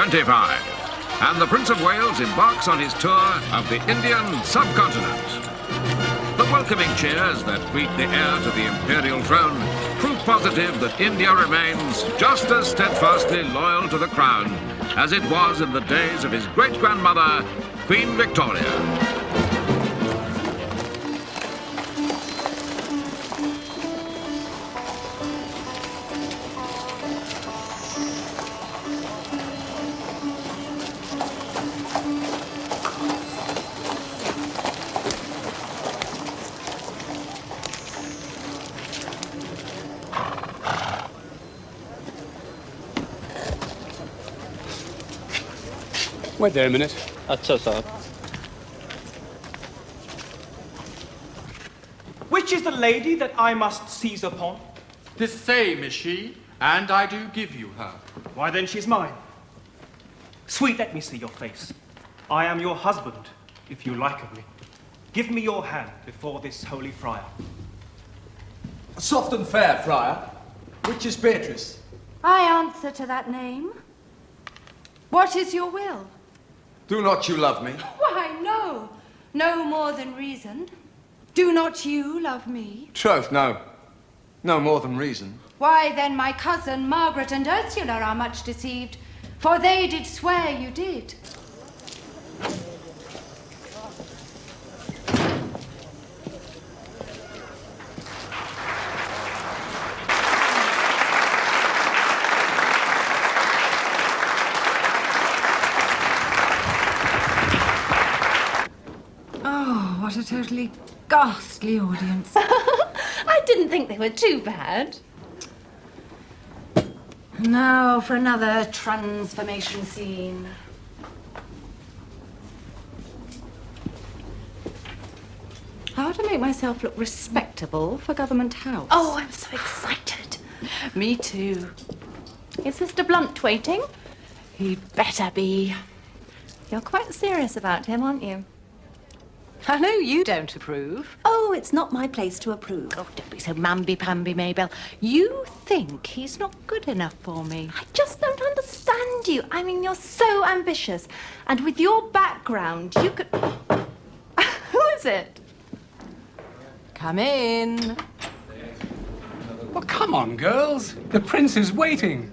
Poirot26, and the Prince of Wales embarks on his tour of the Indian subcontinent. The welcoming cheers that greet the heir to the imperial throne prove positive that India remains just as steadfastly loyal to the crown as it was in the days of his great-grandmother, Queen Victoria. Wait there a minute. Acha, sir. Which is the lady that I must seize upon? The same is she, and I do give you her. Why, then she's mine. Sweet, let me see your face. I am your husband, if you like of me. Give me your hand before this holy friar. Soft and fair, friar. Which is Beatrice? I answer to that name. What is your will? Do not you love me? Why, no. No more than reason. Do not you love me? Troth, no. No more than reason. Why, then my cousin Margaret and Ursula are much deceived, for they did swear you did. What a totally ghastly audience. I didn't think they were too bad. Now for another transformation scene. How to make myself look respectable for Government House. Oh, I'm so excited. Me too. Is Mr. Blunt waiting? He'd better be. You're quite serious about him, aren't you? I know you don't approve. Oh, it's not my place to approve. Oh, don't be so mamby-pamby, Mabel. You think he's not good enough for me. I just don't understand you. I mean, you're so ambitious. And with your background, you could... Who is it? Come in. Well, come on, girls. The prince is waiting.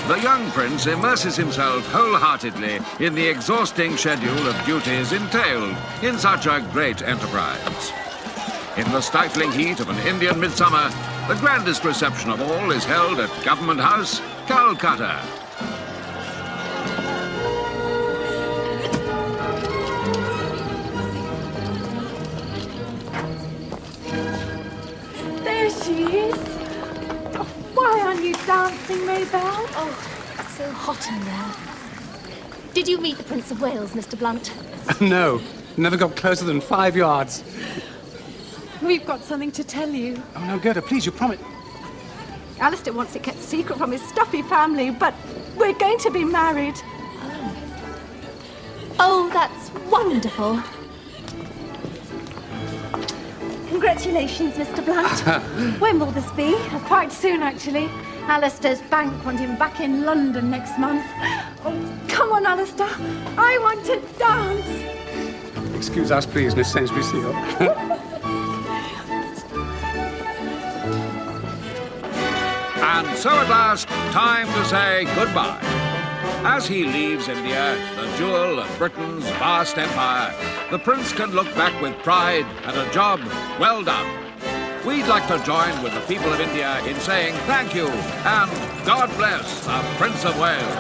The young prince immerses himself wholeheartedly in the exhausting schedule of duties entailed in such a great enterprise. In the stifling heat of an Indian midsummer, the grandest reception of all is held at Government House, Calcutta. There she is. Oh, why aren't you dancing, Mabel? Oh, so hot in there. Did you meet the Prince of Wales, Mr. Blunt? No, never got closer than 5 yards. We've got something to tell you. Oh, no, Gerda, please, you promise. Alistair wants it kept secret from his stuffy family, but we're going to be married. Oh, that's wonderful. Congratulations, Mr. Blunt. When will this be? Quite soon, actually. Alistair's bank want him back in London next month. Oh, come on, Alistair. I want to dance. Excuse us, please, Miss Sainsbury-Seal. And so at last, time to say goodbye. As he leaves India, the jewel of Britain's vast empire, the prince can look back with pride at a job well done. We'd like to join with the people of India in saying thank you and God bless the Prince of Wales.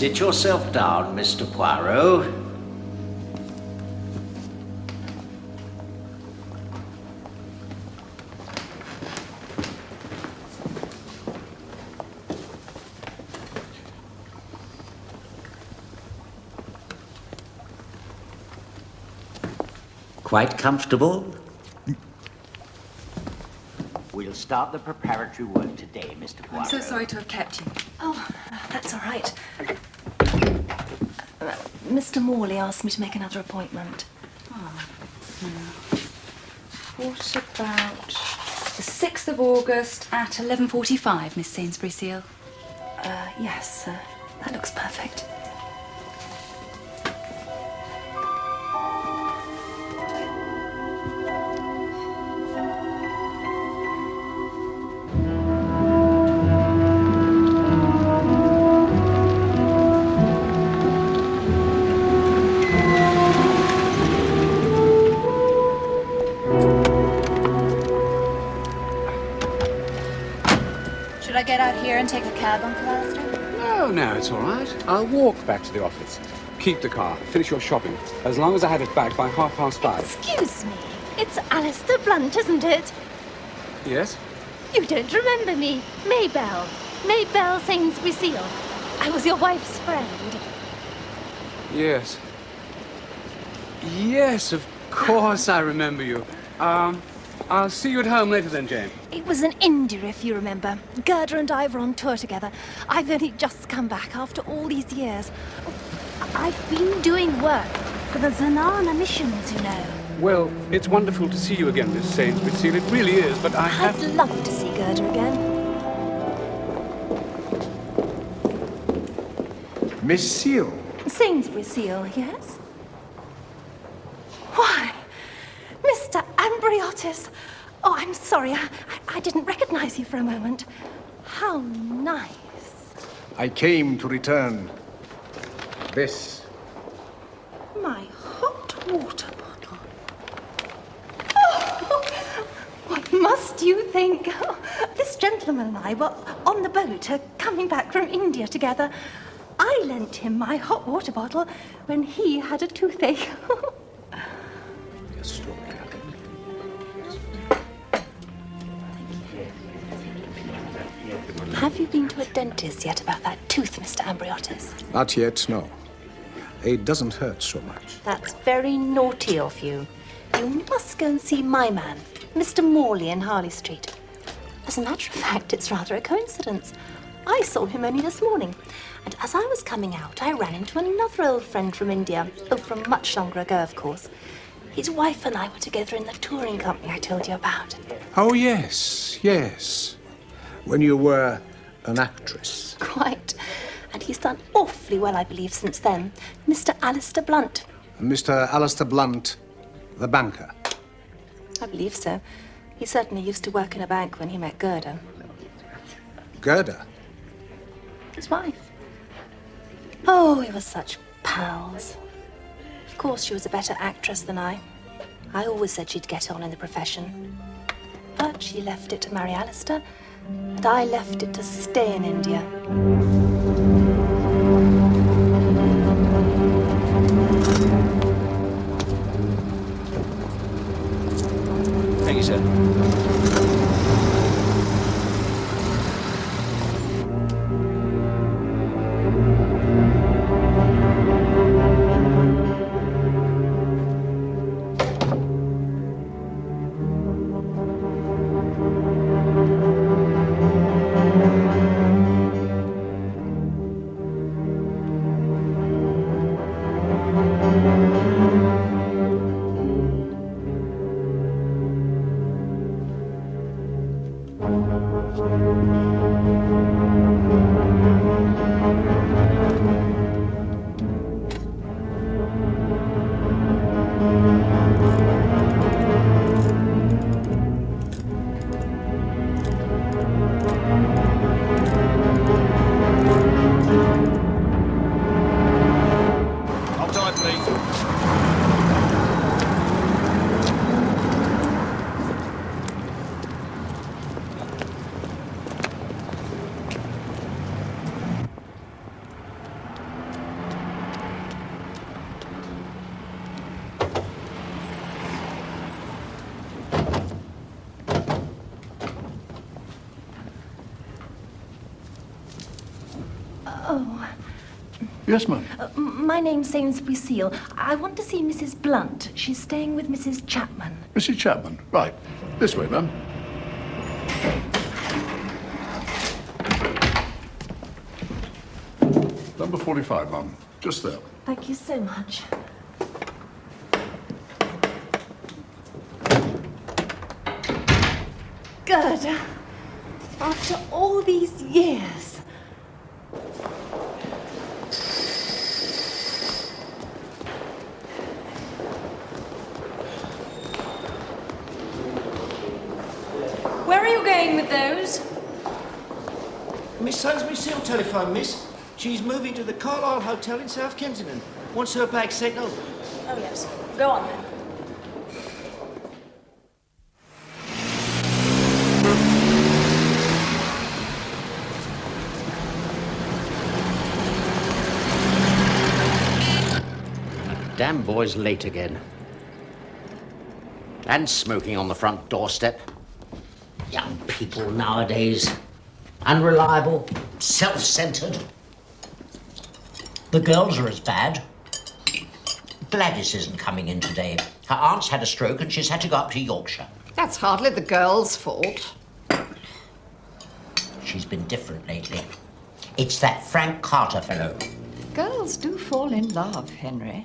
Sit yourself down, Mr. Poirot. Quite comfortable? We'll start the preparatory work today, Mr. Poirot. I'm so sorry to have kept you. Oh, that's all right. Mr. Morley asked me to make another appointment. Oh, What about the 6th of August at 11:45, Miss Sainsbury Seal? Yes, that looks perfect. Should I get out here and take a cab, Uncle Alistair? No, it's all right. I'll walk back to the office. Keep the car. Finish your shopping. As long as I have it back by 5:30. Excuse me. It's Alistair Blunt, isn't it? Yes? You don't remember me. Maybelle. Maybelle Sainsbury Seal. I was your wife's friend. Yes. Yes, of course I remember you. I'll see you at home later then, Jane. It was in India, if you remember. Gerda and I were on tour together. I've only just come back after all these years. I've been doing work for the Zanana missions, you know. Well, it's wonderful to see you again, Miss Sainsbury Seal. It really is, but I'd love to see Gerda again. Miss Seal? Sainsbury Seal, yes? Why, Mr. Ambriotis. Oh, I'm sorry. I didn't recognize you for a moment. How nice. I came to return this. My hot water bottle. Oh, what must you think? This gentleman and I were on the boat coming back from India together. I lent him my hot water bottle when he had a toothache. Have you been to a dentist yet about that tooth, Mr. Ambriotis? Not yet, no. It doesn't hurt so much. That's very naughty of you. You must go and see my man, Mr. Morley in Harley Street. As a matter of fact, it's rather a coincidence. I saw him only this morning, and as I was coming out, I ran into another old friend from India. Oh, from much longer ago, of course. His wife and I were together in the touring company I told you about. Oh, yes, yes. When you were an actress. Quite. And he's done awfully well, I believe, since then. Mr. Alistair Blunt. Mr. Alistair Blunt, the banker. I believe so. He certainly used to work in a bank when he met Gerda. Gerda? His wife. Oh, we were such pals. Of course, she was a better actress than I. I always said she'd get on in the profession. But she left it to marry Alistair, and I left it to stay in India. Thank you, sir. Oh, Yes, ma'am. my name's Sainsbury Seal. I want to see Mrs. Blunt. She's staying with Mrs. Chapman. Mrs. Chapman. Right. This way, ma'am. Number 45, ma'am. Just there. Thank you so much. Good. After all these years. Where are you going with those? Miss Sainsbury Seal telephone, miss. She's moving to the Carlisle Hotel in South Kensington. Wants her bag sent over. Oh, yes. Go on, then. Damn boy's late again. And smoking on the front doorstep. Young people nowadays. Unreliable, self-centered. The girls are as bad. Gladys isn't coming in today. Her aunt's had a stroke and she's had to go up to Yorkshire. That's hardly the girl's fault. She's been different lately. It's that Frank Carter fellow. Girls do fall in love, Henry.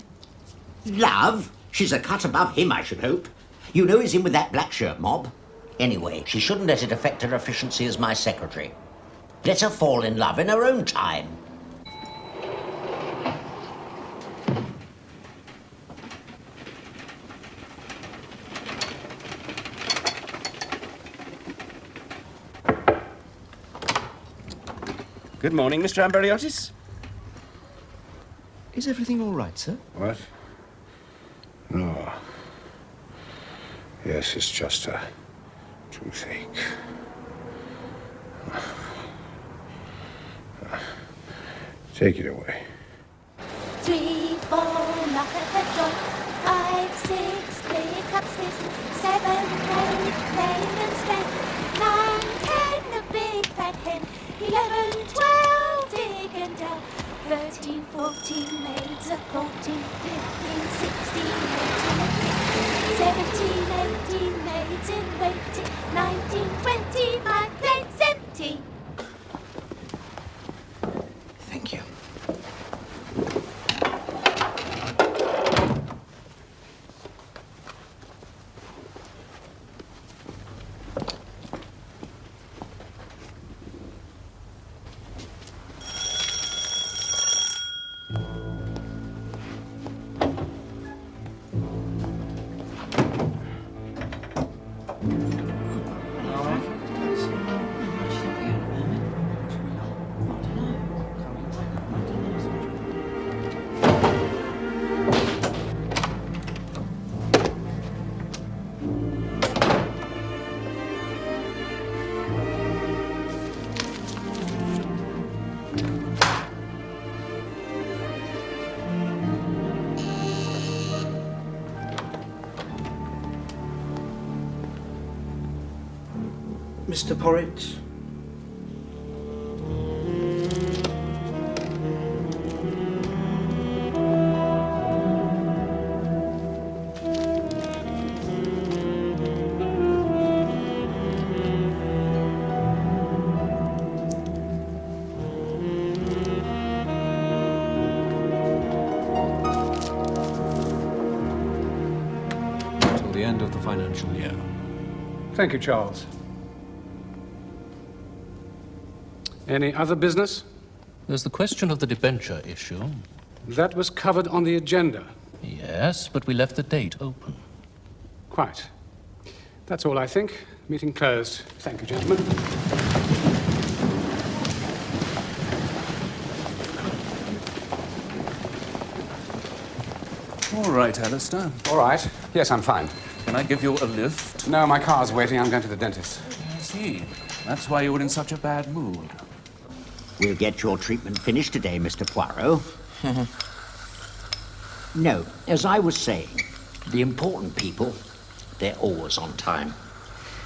Love? She's a cut above him, I should hope. You know he's in with that black shirt mob. Anyway, she shouldn't let it affect her efficiency as my secretary. Let her fall in love in her own time. Good morning, Mr. Poirot26. Is everything all right, sir? What? No. Yes, it's just a toothache. Take it away. 3, 4, knock at the door. 5, 6, pick up sticks. 7, 8, play and spend. 9, 10, a big fat hen. 11, 12, dig and delve. 13, 14, maids a courting. 15, 16, maids in a pit. 17, 18, maids in waiting. 19, 20, my plate's empty. Thank you. Mr. Porritt. Till the end of the financial year. Thank you, Charles. Any other business? There's the question of the debenture issue. That was covered on the agenda. Yes, but we left the date open. Quite. That's all, I think. Meeting closed. Thank you, gentlemen. All right, Alistair. All right. Yes, I'm fine. Can I give you a lift? No, my car's waiting. I'm going to the dentist. I see. That's why you were in such a bad mood. We'll get your treatment finished today, Mr. Poirot. No, as I was saying, the important people, they're always on time.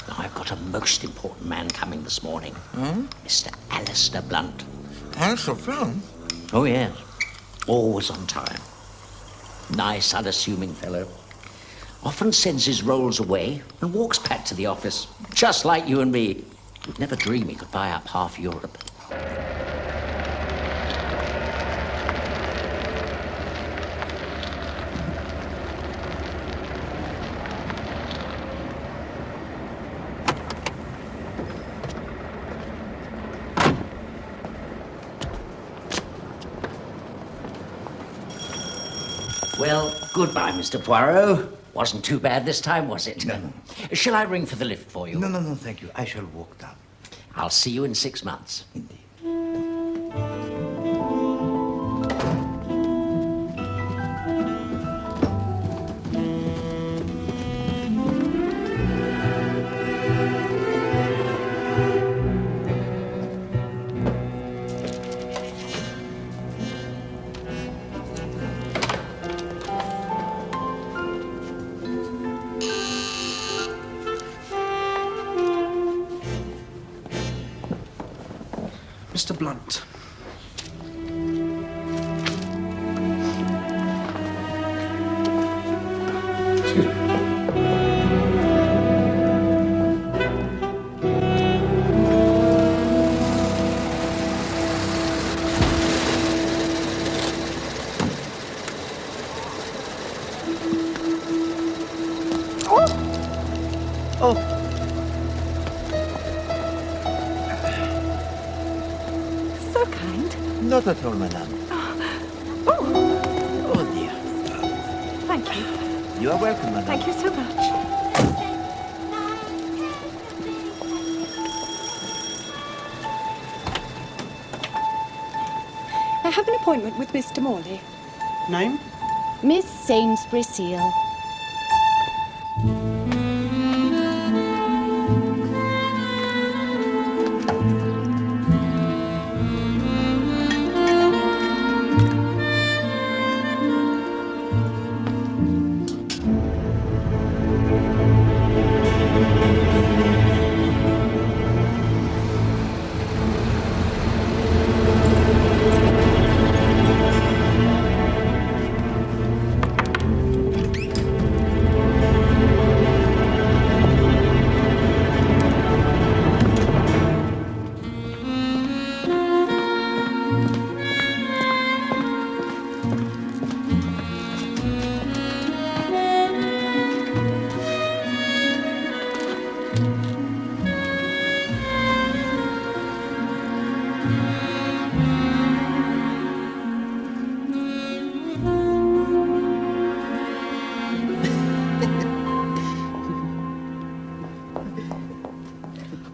Now, I've got a most important man coming this morning. Mr. Alistair Blunt. Ansel phone? Oh, yes. Always on time. Nice, unassuming fellow. Often sends his rolls away and walks back to the office, just like you and me. Would never dream he could buy up half Europe. Well, goodbye, Mr. Poirot. Wasn't too bad this time, was it? No. Shall I ring for the lift for you? No, thank you. I shall walk down. I'll see you in 6 months. Mr. Blunt. So kind. Not at all, madame. Oh, Oh, dear. thank you. You are welcome, madame. Thank you so much. I have an appointment with Mr. Morley. Name? Miss Sainsbury Seal.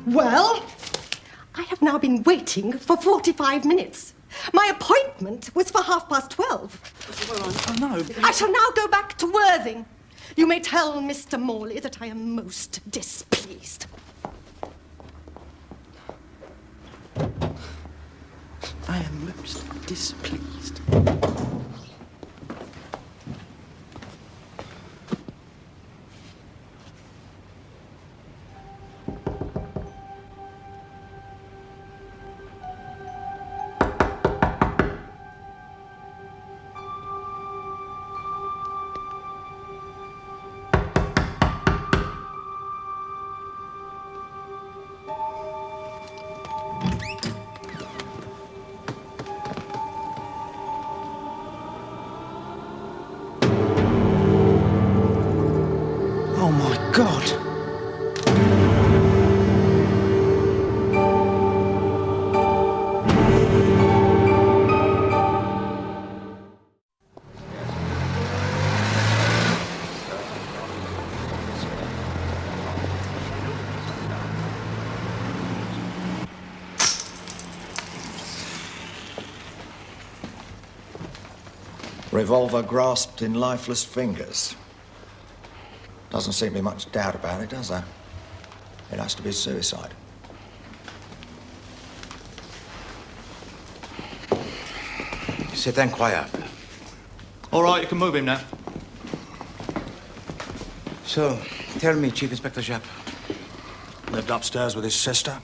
Well, I have now been waiting for 45 minutes. My appointment was for 12:30. Oh, no. I shall now go back to Worthing. You may tell Mr. Morley that I am most displeased. I am most displeased. Oh my God! Revolver grasped in lifeless fingers. Doesn't seem to be much doubt about it, does there? It has to be suicide. C'est incroyable. All right, you can move him now. So, tell me, Chief Inspector Japp. Lived upstairs with his sister.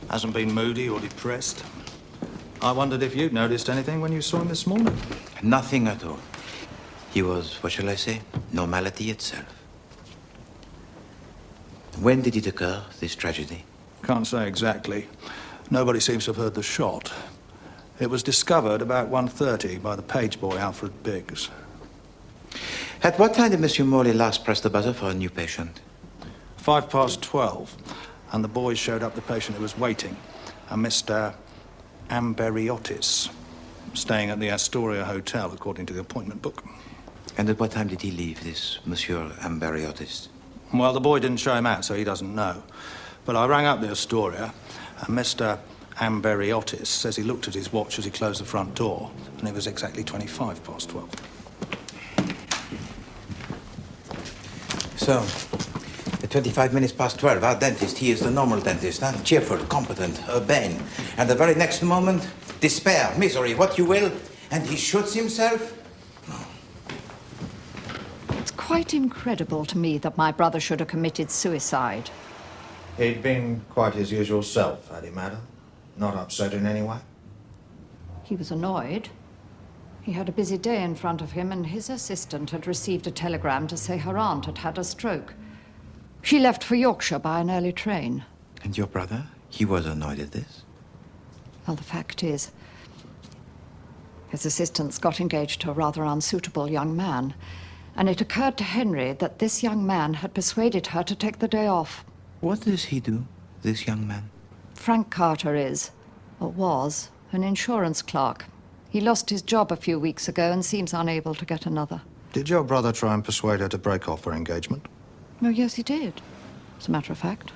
Hasn't been moody or depressed. I wondered if you'd noticed anything when you saw him this morning. Nothing at all. He was, what shall I say, normality itself. When did it occur, this tragedy? Can't say exactly. Nobody seems to have heard the shot. It was discovered about 1:30 by the page boy Alfred Biggs. At what time did Monsieur Morley last press the buzzer for a new patient? 12:05, and the boys showed up the patient who was waiting, a Mr. Amberiotis, staying at the Astoria Hotel, according to the appointment book. And at what time did he leave, this Monsieur Amberiotis? Well, the boy didn't show him out, so he doesn't know. But I rang up the Astoria, and Mr. Amberiotis says he looked at his watch as he closed the front door, and it was exactly 12:25. So, at 25 minutes past 12, our dentist, he is the normal dentist, huh? Cheerful, competent, urbane. And the very next moment, despair, misery, what you will, and he shoots himself? It's quite incredible to me that my brother should have committed suicide. He'd been quite his usual self, had he, madam? Not upset in any way? He was annoyed. He had a busy day in front of him, and his assistant had received a telegram to say her aunt had had a stroke. She left for Yorkshire by an early train. And your brother? He was annoyed at this? Well, the fact is, his assistants got engaged to a rather unsuitable young man, and it occurred to Henry that this young man had persuaded her to take the day off. What does he do, this young man? Frank Carter is, or was, an insurance clerk. He lost his job a few weeks ago and seems unable to get another. Did your brother try and persuade her to break off her engagement? Oh, yes, he did, as a matter of fact.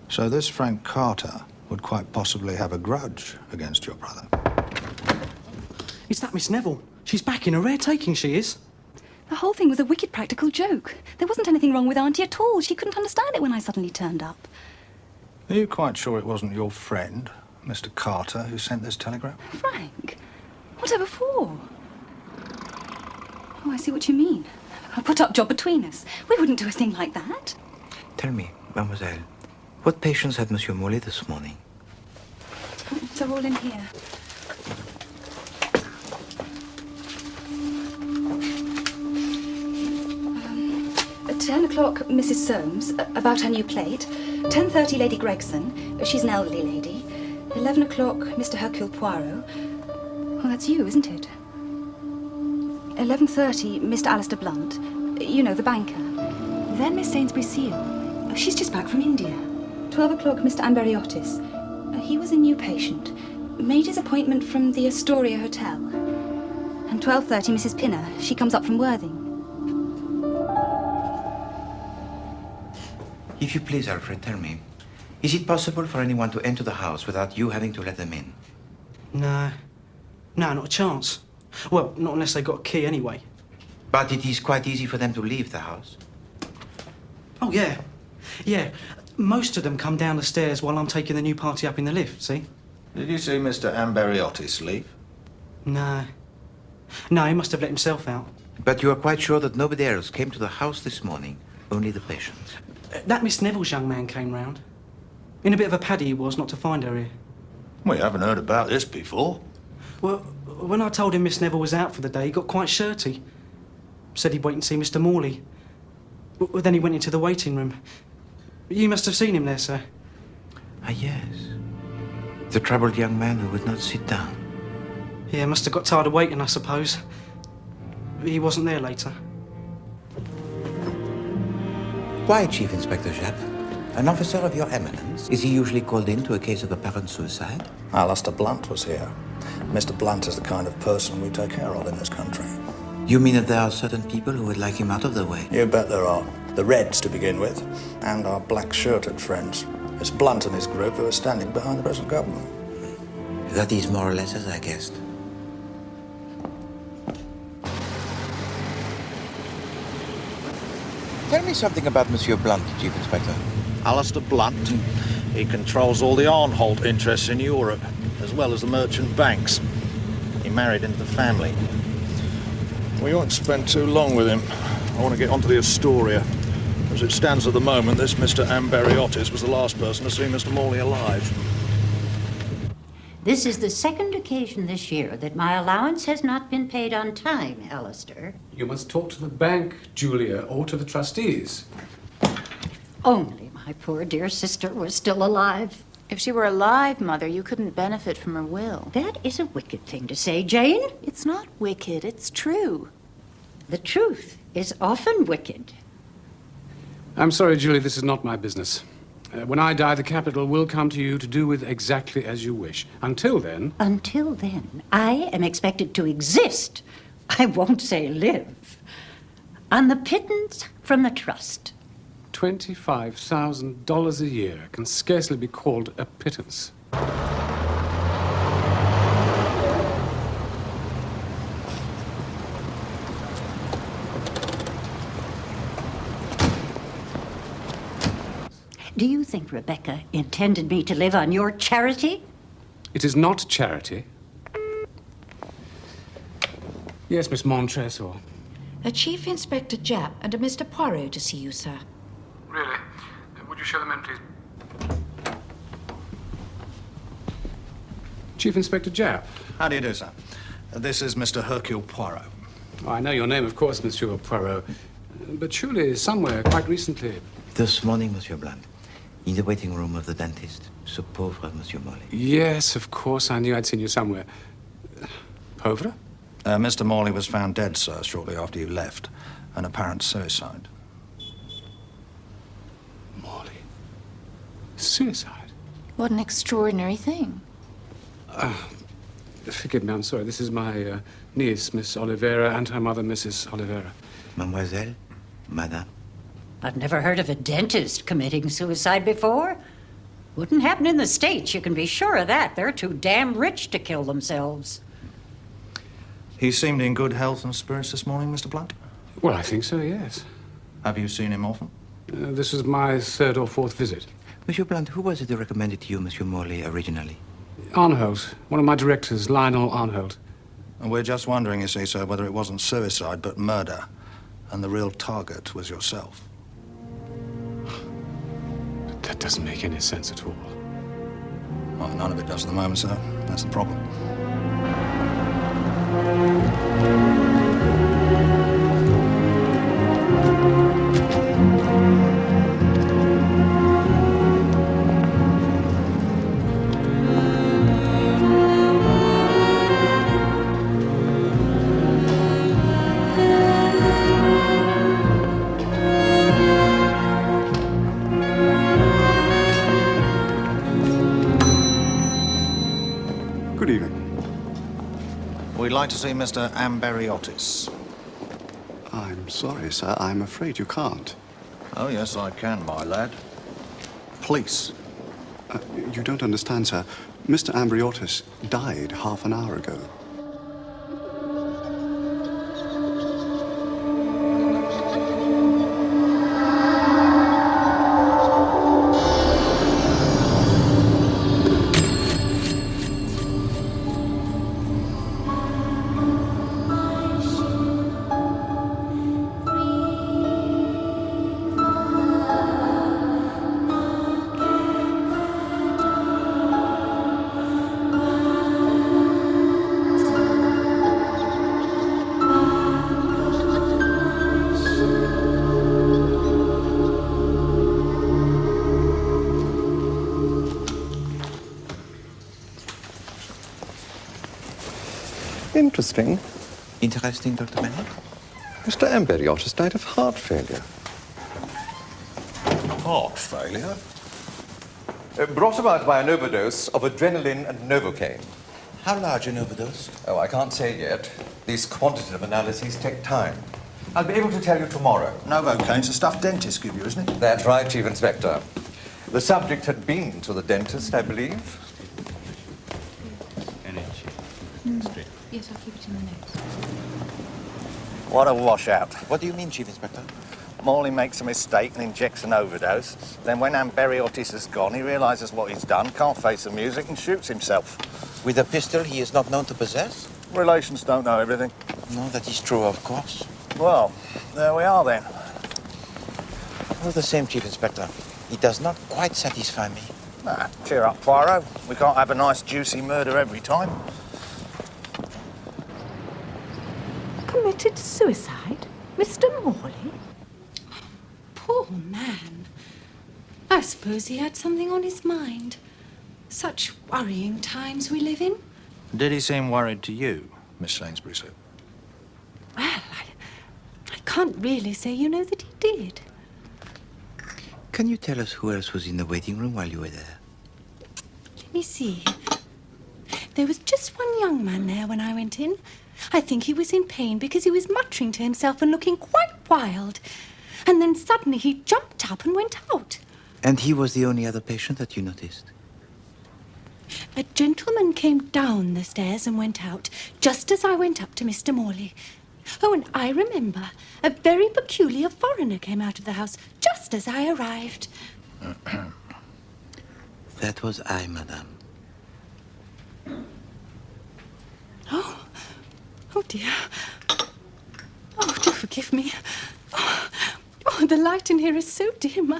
So this Frank Carter would quite possibly have a grudge against your brother. Is that Miss Neville? She's back in a rare taking, she is. The whole thing was a wicked practical joke. There wasn't anything wrong with Auntie at all. She couldn't understand it when I suddenly turned up. Are you quite sure it wasn't your friend, Mr. Carter, who sent this telegram? Frank? Whatever for? Oh, I see what you mean. A put-up job between us. We wouldn't do a thing like that. Tell me, mademoiselle, what patients had Monsieur Morley this morning? They're all in here. At 10 o'clock, Mrs. Soames, about her new plate. 10:30, Lady Gregson. She's an elderly lady. 11 o'clock, Mr. Hercule Poirot. Oh, that's you, isn't it? 11:30, Mr. Alistair Blunt. You know, the banker. Then Miss Sainsbury Seal. Oh, she's just back from India. 12 o'clock, Mr. Amberiotis. He was a new patient. Made his appointment from the Astoria Hotel. And 12:30, Mrs. Pinner. She comes up from Worthing. If you please, Alfred, tell me, is it possible for anyone to enter the house without you having to let them in? No, not a chance. Well, not unless they got a key anyway. But it is quite easy for them to leave the house. Oh, yeah. Yeah. Most of them come down the stairs while I'm taking the new party up in the lift, see? Did you see Mr. Amberiotis leave? No. No, he must have let himself out. But you are quite sure that nobody else came to the house this morning, only the patients? That Miss Neville's young man came round. In a bit of a paddy he was not to find her here. We haven't heard about this before. Well, when I told him Miss Neville was out for the day, he got quite shirty. Said he'd wait and see Mr. Morley. Then he went into the waiting room. You must have seen him there, sir. Ah, yes. The troubled young man who would not sit down. Yeah, must have got tired of waiting, I suppose. He wasn't there later. Why, Chief Inspector Japp? An officer of your eminence? Is he usually called in to a case of apparent suicide? Alistair Blunt was here. Mr. Blunt is the kind of person we take care of in this country. You mean that there are certain people who would like him out of the way? You bet there are. The Reds, to begin with, and our black-shirted friends. It's Blunt and his group who are standing behind the present government. That is more or less as I guessed. Tell me something about Monsieur Blunt, Chief Inspector. Alistair Blunt. He controls all the Arnholt interests in Europe, as well as the merchant banks. He married into the family. We won't spend too long with him. I want to get onto the Astoria. As it stands at the moment, this Mr. Amberiotis was the last person to see Mr. Morley alive. This is the second occasion this year that my allowance has not been paid on time, Alistair. You must talk to the bank, Julia, or to the trustees. Only my poor dear sister was still alive. If she were alive, Mother, you couldn't benefit from her will. That is a wicked thing to say, Jane. It's not wicked, it's true. The truth is often wicked. I'm sorry, Julie, this is not my business. When I die, the capital will come to you to do with exactly as you wish. Until then... Until then, I am expected to exist. I won't say live. On the pittance from the trust. $25,000 a year can scarcely be called a pittance. Do you think Rebecca intended me to live on your charity? It is not charity. Yes, Miss Montresor. A Chief Inspector Japp and a Mr. Poirot to see you, sir. Really? Would you show them in, please? Chief Inspector Japp. How do you do, sir? This is Mr. Hercule Poirot. Oh, I know your name, of course, Monsieur Poirot. But surely somewhere, quite recently... This morning, Monsieur Blunt, in the waiting room of the dentist, ce pauvre Monsieur Morley. Yes, of course, I knew I'd seen you somewhere. Pauvre? Mr. Morley was found dead, sir, shortly after you left. An apparent suicide. Morley? Suicide? What an extraordinary thing. Forgive me, I'm sorry. This is my niece, Miss Oliveira, and her mother, Mrs. Oliveira. Mademoiselle, Madame. I've never heard of a dentist committing suicide before. Wouldn't happen in the States, you can be sure of that. They're too damn rich to kill themselves. He seemed in good health and spirits this morning, Mr. Blunt? Well, I think so, yes. Have you seen him often? This is my third or fourth visit. Monsieur Blunt, who was it who recommended to you Monsieur Morley originally? Arnholt, one of my directors, Lionel Arnholt. And we're just wondering, you see, sir, whether it wasn't suicide but murder, and the real target was yourself. That doesn't make any sense at all. Well, none of it does at the moment, sir. That's the problem. Good evening. We'd like to see Mr. Amberiotis. I'm sorry, sir. I'm afraid you can't. Oh, yes, I can, my lad. Police. You don't understand, sir. Mr. Amberiotis died half an hour ago. Interesting. Interesting, Dr. Bennet? Mr. Amberiotis died of heart failure. Heart failure? Brought about by an overdose of adrenaline and Novocaine. How large an overdose? Oh, I can't say yet. These quantitative analyses take time. I'll be able to tell you tomorrow. Novocaine's the stuff dentists give you, isn't it? That's right, Chief Inspector. The subject had been to the dentist, I believe. Yes, I'll keep it in the notes. What a washout. What do you mean, Chief Inspector? Morley makes a mistake and injects an overdose. Then when Amberiotis has gone, he realises what he's done, can't face the music, and shoots himself. With a pistol he is not known to possess? Relations don't know everything. No, that is true, of course. Well, there we are then. All the same, Chief Inspector, it does not quite satisfy me. Cheer up, Poirot. We can't have a nice, juicy murder every time. Committed suicide? Mr. Morley? Poor man. I suppose he had something on his mind. Such worrying times we live in. Did he seem worried to you, Miss Sainsbury, sir? Well, I can't really say, you know, that he did. Can you tell us who else was in the waiting room while you were there? Let me see. There was just one young man there when I went in. I think he was in pain because he was muttering to himself and looking quite wild. And then suddenly he jumped up and went out. And he was the only other patient that you noticed? A gentleman came down the stairs and went out, just as I went up to Mr. Morley. Oh, and I remember a very peculiar foreigner came out of the house just as I arrived. That was I, madame. Oh, dear. Oh, do forgive me. Oh, the light in here is so dim.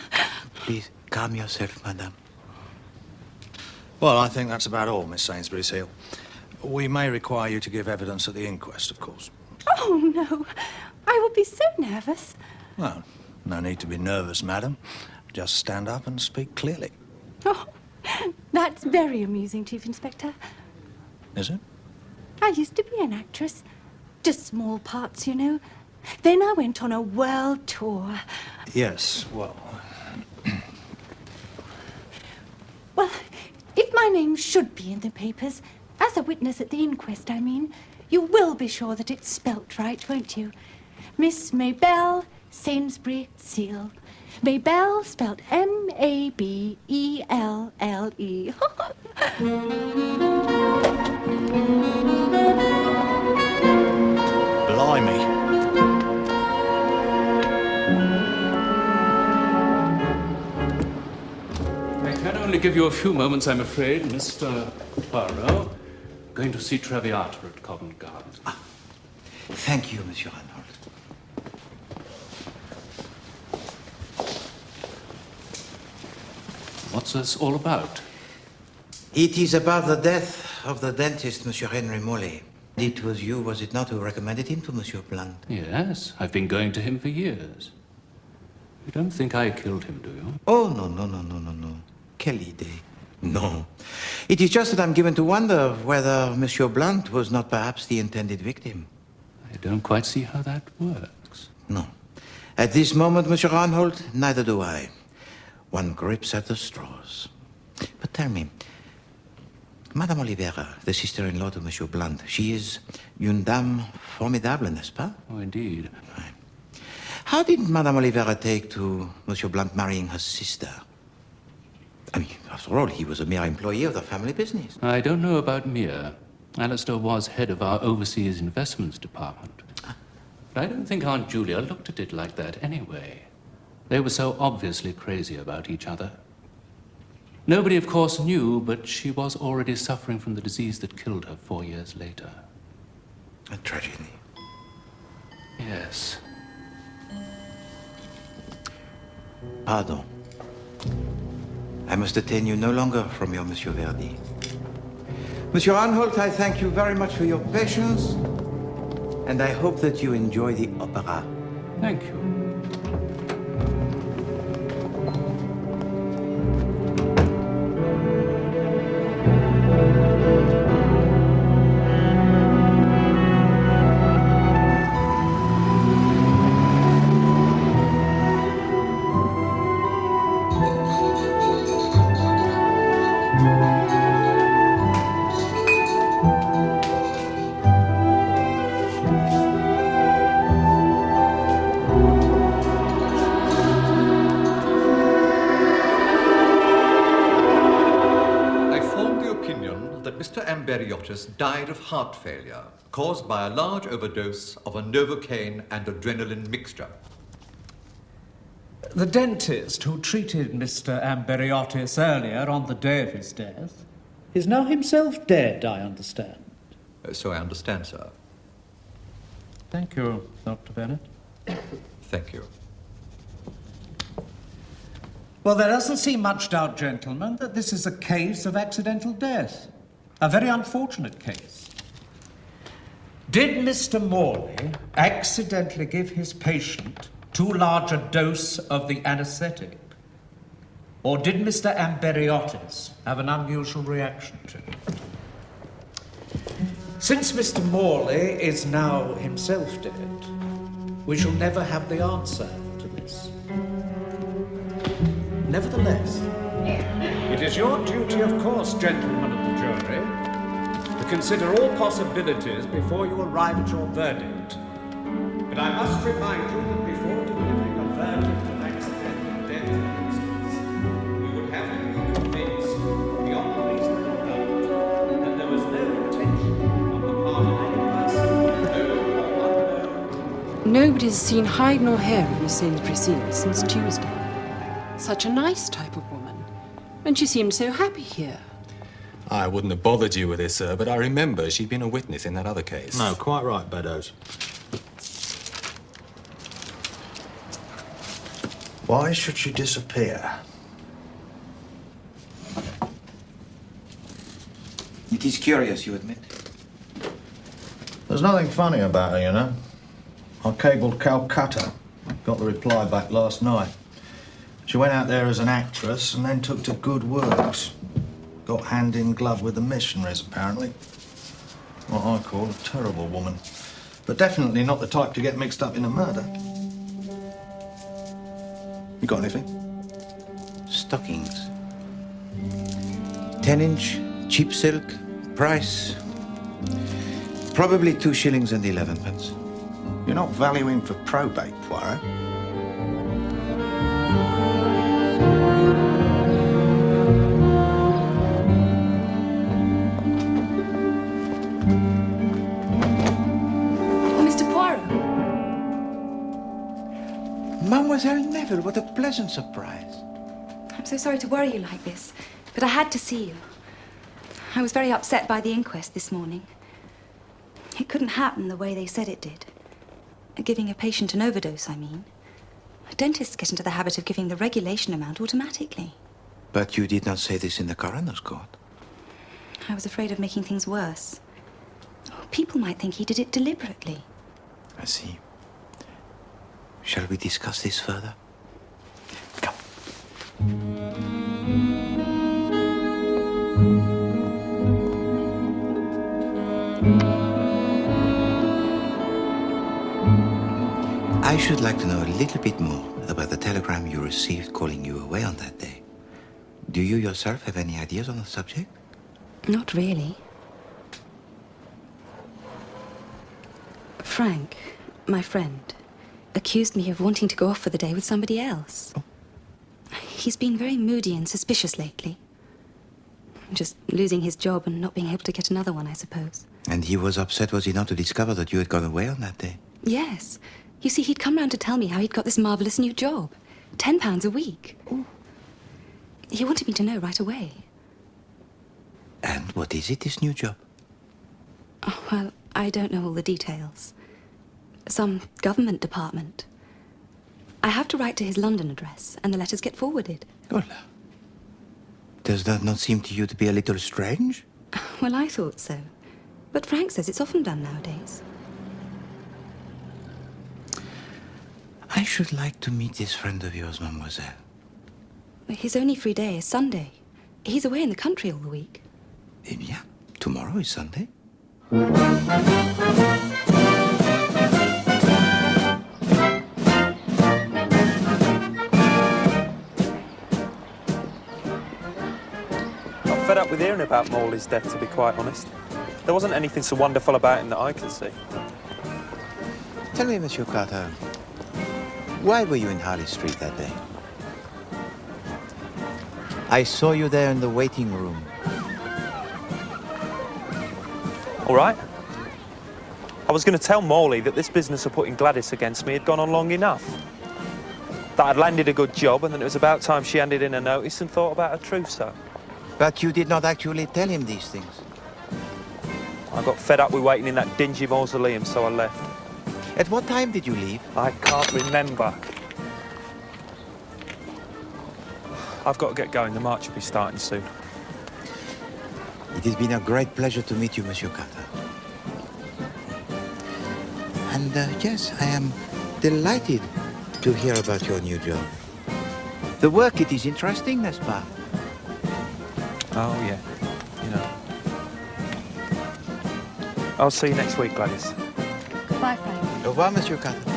Please, calm yourself, madame. Well, I think that's about all, Miss Sainsbury Seal. We may require you to give evidence at the inquest, of course. Oh, no. I will be so nervous. Well, no need to be nervous, madam. Just stand up and speak clearly. Oh, that's very amusing, Chief Inspector. Is it? I used to be an actress. Just small parts, you know. Then I went on a world tour. Yes, well... Well, if my name should be in the papers, as a witness at the inquest, I mean, you will be sure that it's spelt right, won't you? Miss Maybelle Sainsbury Seal. Maybelle spelt M-A-B-E-L-L-E. Blimey. I can only give you a few moments, I'm afraid, Mr. Poirot. Going to see Traviata at Covent Garden. Thank you, Monsieur Arnold. What's this all about? It is about the death of the dentist, Monsieur Henry Morley. It was you, was it not, who recommended him to Monsieur Blunt? Yes, I've been going to him for years. You don't think I killed him, do you? Oh, no. Quelle idée. No. It is just that I'm given to wonder whether Monsieur Blunt was not perhaps the intended victim. I don't quite see how that works. No. At this moment, Monsieur Arnold, neither do I. One grips at the straws. But tell me, Madame Oliveira, the sister-in-law to Monsieur Blunt, she is une dame formidable, n'est-ce pas? Oh, indeed. Right. How did Madame Oliveira take to Monsieur Blunt marrying her sister? I mean, after all, he was a mere employee of the family business. I don't know about mere. Alistair was head of our overseas investments department. But I don't think Aunt Julia looked at it like that anyway. They were so obviously crazy about each other. Nobody, of course, knew, but she was already suffering from the disease that killed her 4 years later. A tragedy. Yes. Pardon. I must detain you no longer from your Monsieur Verdi. Monsieur Anholt, I thank you very much for your patience, and I hope that you enjoy the opera. Thank you. Died of heart failure caused by a large overdose of a Novocaine and adrenaline mixture. The dentist who treated Mr. Amberiotis earlier on the day of his death is now himself dead, I understand. So I understand, sir. Thank you, Dr. Bennett. Thank you. Well, there doesn't seem much doubt, gentlemen, that this is a case of accidental death. A very unfortunate case. Did Mr. Morley accidentally give his patient too large a dose of the anaesthetic? Or did Mr. Amberiotis have an unusual reaction to it? Since Mr. Morley is now himself dead, we shall never have the answer to this. Nevertheless, it is your duty, of course, gentlemen of the jury, to consider all possibilities before you arrive at your verdict. But I must remind you that before delivering a verdict of accidental death, for instance, we would have to be convinced, beyond reasonable doubt, that there was no intention on the part of any person, known or unknown. Nobody's seen hide nor hair of Miss Sainsbury since Tuesday. Such a nice type of woman. And she seemed so happy here. I wouldn't have bothered you with this, sir, but I remember she'd been a witness in that other case. No, quite right, Beddoes. Why should she disappear? It is curious, you admit. There's nothing funny about her, you know. I cabled Calcutta. Got the reply back last night. She went out there as an actress and then took to good works. Got hand in glove with the missionaries, apparently. What I call a terrible woman. But definitely not the type to get mixed up in a murder. You got anything? Stockings. 10-inch, cheap silk, price. Probably 2 shillings and 11 pence. You're not valuing for probate, Poirot. Mademoiselle Neville, what a pleasant surprise. I'm so sorry to worry you like this, but I had to see you. I was very upset by the inquest this morning. It couldn't happen the way they said it did. Giving a patient an overdose, I mean. Dentists get into the habit of giving the regulation amount automatically. But you did not say this in the coroner's court. I was afraid of making things worse. People might think he did it deliberately. I see. Shall we discuss this further? Come. I should like to know a little bit more about the telegram you received calling you away on that day. Do you yourself have any ideas on the subject? Not really. Frank, my friend, accused me of wanting to go off for the day with somebody else. Oh. He's been very moody and suspicious lately. Just losing his job and not being able to get another one, I suppose. And he was upset, was he not, to discover that you had gone away on that day? Yes. You see, he'd come round to tell me how he'd got this marvellous new job. £10 a week. Ooh. He wanted me to know right away. And what is it, this new job? Oh, well, I don't know all the details. Some government department. I have to write to his London address, and the letters get forwarded. Hola. Does that not seem to you to be a little strange? Well, I thought so. But Frank says it's often done nowadays. I should like to meet this friend of yours, mademoiselle. His only free day is Sunday. He's away in the country all the week. Eh bien, tomorrow is Sunday. I'm fed up with hearing about Morley's death, to be quite honest. There wasn't anything so wonderful about him that I could see. Tell me, Monsieur Carter, why were you in Harley Street that day? I saw you there in the waiting room. All right. I was going to tell Morley that this business of putting Gladys against me had gone on long enough. That I'd landed a good job and that it was about time she handed in a notice and thought about her trousseau. But you did not actually tell him these things. I got fed up with waiting in that dingy mausoleum, so I left. At what time did you leave? I can't remember. I've got to get going. The march will be starting soon. It has been a great pleasure to meet you, Monsieur Carter. And yes, I am delighted to hear about your new job. The work, it is interesting, n'est-ce pas? Oh, yeah. You know. I'll see you next week, Gladys. Goodbye, Frank. Au revoir, Monsieur Carter.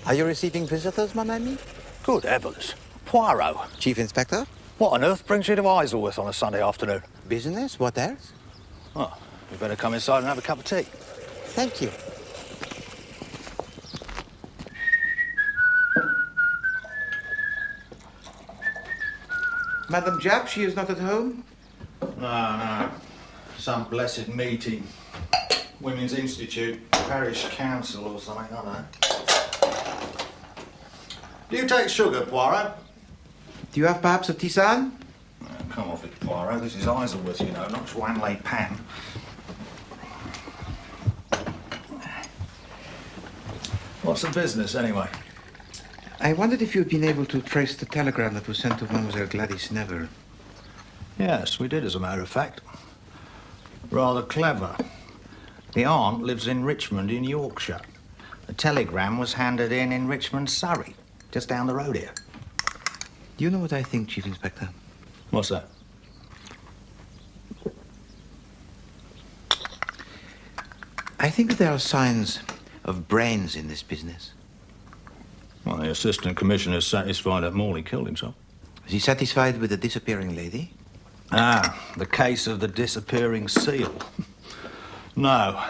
Are you receiving visitors, mon ami? Good heavens. Poirot. Chief Inspector? What on earth brings you to Isleworth on a Sunday afternoon? Business? What else? Oh, you better come inside and have a cup of tea. Thank you. Madame Japp, she is not at home? No. Some blessed meeting. Women's Institute, Parish Council or something, I don't know. Do you take sugar, Poirot? Do you have perhaps a tisane? Oh, come off it, Poirot. This is Isleworth, you know, not Swanley Pan. What's the business, anyway? I wondered if you'd been able to trace the telegram that was sent to Mademoiselle Gladys Neville. Yes, we did, as a matter of fact. Rather clever. The aunt lives in Richmond in Yorkshire. The telegram was handed in Richmond, Surrey, just down the road here. Do you know what I think, Chief Inspector? What's that? I think that there are signs of brains in this business. Well, the Assistant Commissioner is satisfied that Morley killed himself. Is he satisfied with the disappearing lady? Ah, the case of the disappearing seal. No.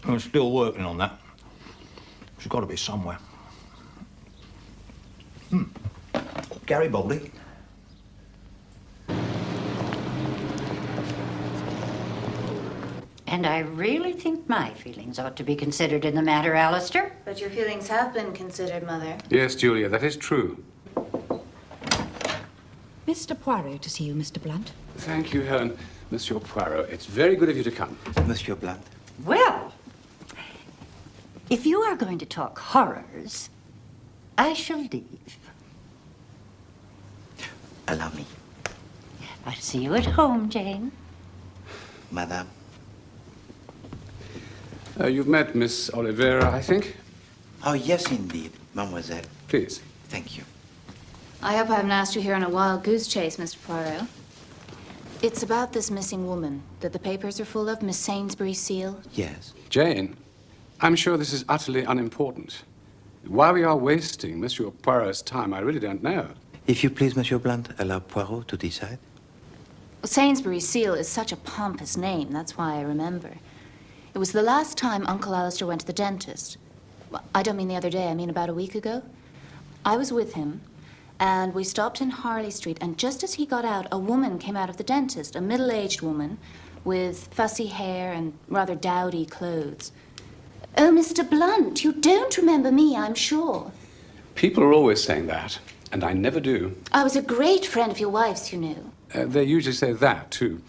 I'm still working on that. She's got to be somewhere. Garibaldi. And I really think my feelings ought to be considered in the matter, Alistair. But your feelings have been considered, Mother. Yes, Julia, that is true. Mr. Poirot to see you, Mr. Blunt. Thank you, Helen. Monsieur Poirot, it's very good of you to come. Monsieur Blunt. Well, if you are going to talk horrors, I shall leave. Allow me. I'll see you at home, Jane. Madame. You've met Miss Oliveira, I think? Oh, yes, indeed, mademoiselle. Please. Thank you. I hope I haven't asked you here on a wild goose chase, Mr. Poirot. It's about this missing woman that the papers are full of, Miss Sainsbury Seal. Yes. Jane, I'm sure this is utterly unimportant. Why we are wasting Monsieur Poirot's time, I really don't know. If you please, Monsieur Blunt, allow Poirot to decide. Well, Sainsbury Seal is such a pompous name, that's why I remember. It was the last time Uncle Alistair went to the dentist. Well, I don't mean the other day, I mean about a week ago. I was with him, and we stopped in Harley Street, and just as he got out, a woman came out of the dentist, a middle-aged woman with fussy hair and rather dowdy clothes. Oh, Mr. Blunt, you don't remember me, I'm sure. People are always saying that, and I never do. I was a great friend of your wife's, you know. They usually say that, too.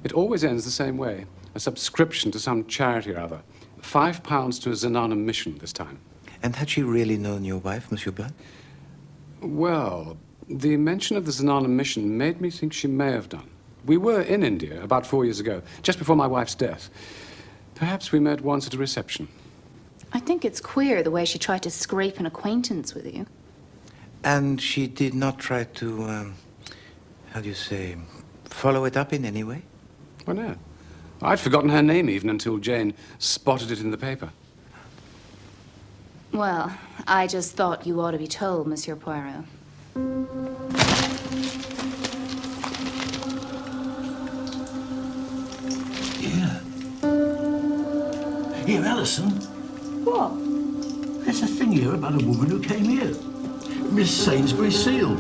It always ends the same way. A subscription to some charity or other. £5 to a Zenana mission this time. And had she really known your wife, Monsieur Blunt? Well, the mention of the Zenana mission made me think she may have done. We were in India about 4 years ago, just before my wife's death. Perhaps we met once at a reception. I think it's queer the way she tried to scrape an acquaintance with you. And she did not try to, how do you say, follow it up in any way? Why no. I'd forgotten her name even until Jane spotted it in the paper. Well, I just thought you ought to be told, Monsieur Poirot. Here, Alison. What? There's a thing here about a woman who came here. Miss Sainsbury Seal.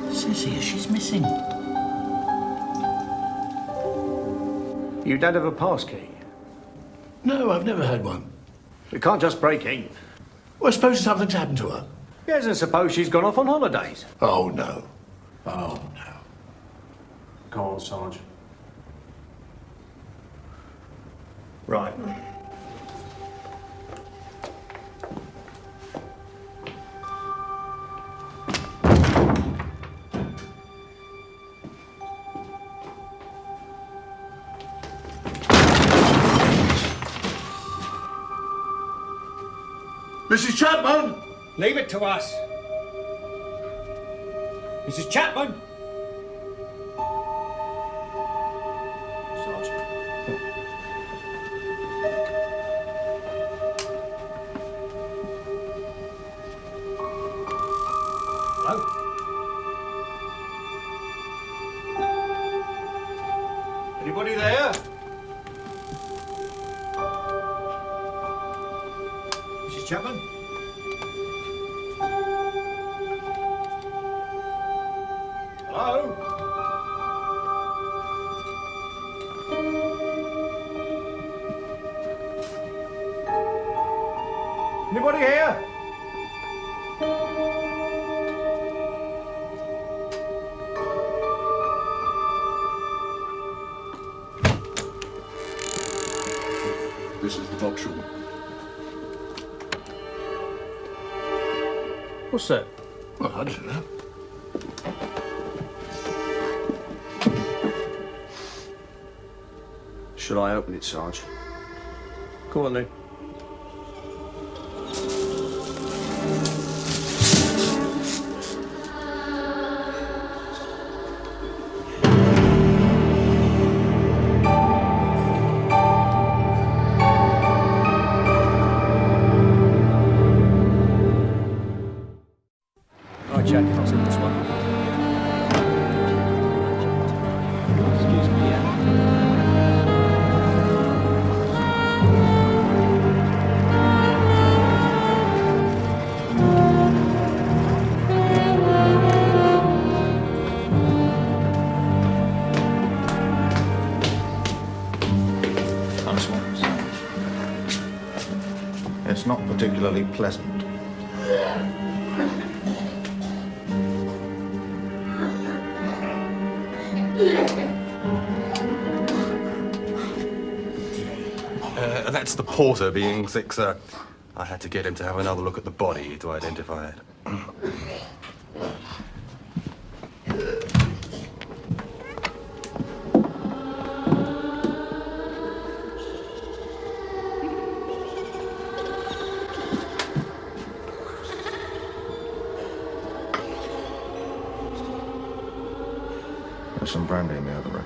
It says here she's missing. You don't have a pass key? No, I've never had one. We can't just break in. Well, suppose something's happened to her. Yes, and suppose she's gone off on holidays. Oh, no. Oh, no. Go on, Sarge. Right. Mrs. Chapman! Leave it to us. Mrs. Chapman! Sarge. Hello? Anybody there? Mrs. Chapman? Hello? Anybody here? This is the box room. What's that? Well, I don't know. Shall I open it, Sarge? Go on then. Right, Jack, I'll see this one. Excuse me, yeah. Nice one. It's not particularly pleasant. That's the porter being sick, sir. I had to get him to have another look at the body to identify it. There's some brandy in the other room.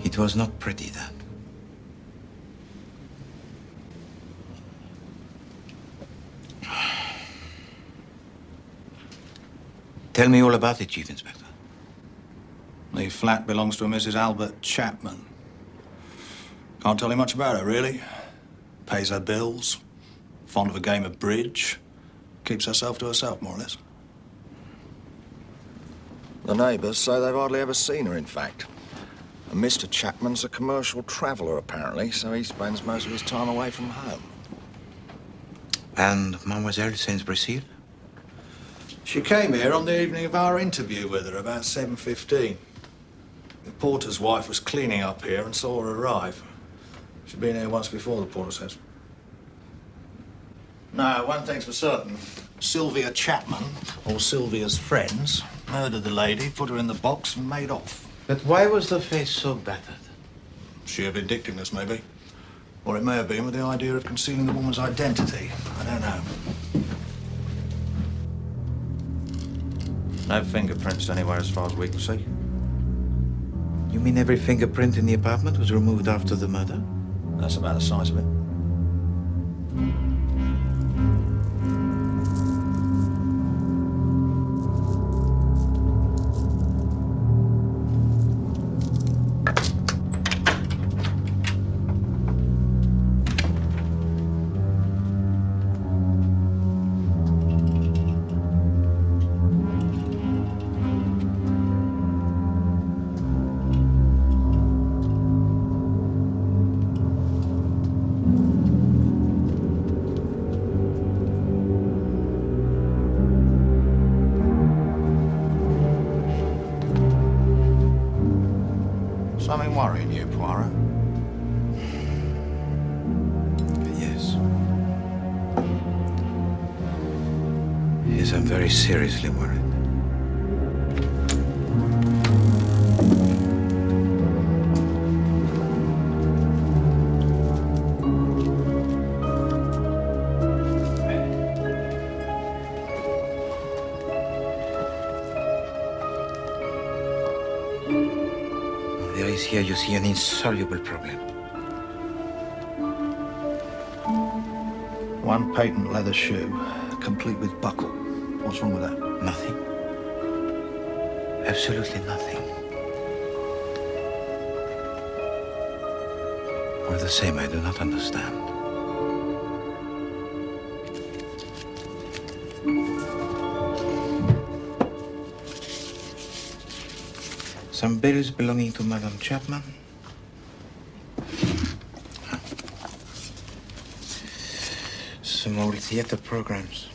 It was not pretty, that. Tell me all about it, Chief Inspector. The flat belongs to a Mrs. Albert Chapman. Can't tell you much about her, really. Pays her bills, fond of a game of bridge, keeps herself to herself, more or less. The neighbours say they've hardly ever seen her, in fact. And Mr. Chapman's a commercial traveller, apparently, so he spends most of his time away from home. And Mademoiselle Saint-Brécile? She came here on the evening of our interview with her, about 7:15. The porter's wife was cleaning up here and saw her arrive. She'd been here once before, the porter says. No, one thing's for certain. Sylvia Chapman, or Sylvia's friends, murdered the lady, put her in the box and made off. But why was the face so battered? Sheer vindictiveness, maybe. Or it may have been with the idea of concealing the woman's identity. I don't know. No fingerprints anywhere as far as we can see. You mean every fingerprint in the apartment was removed after the murder? That's about the size of it. been worrying you, Poirot? Yes. Yes, I'm very seriously worried. There is here, you see, an insoluble problem. One patent leather shoe, complete with buckle. What's wrong with that? Nothing. Absolutely nothing. All the same, I do not understand. Some bills belonging to Madame Chapman. Some old theater programs.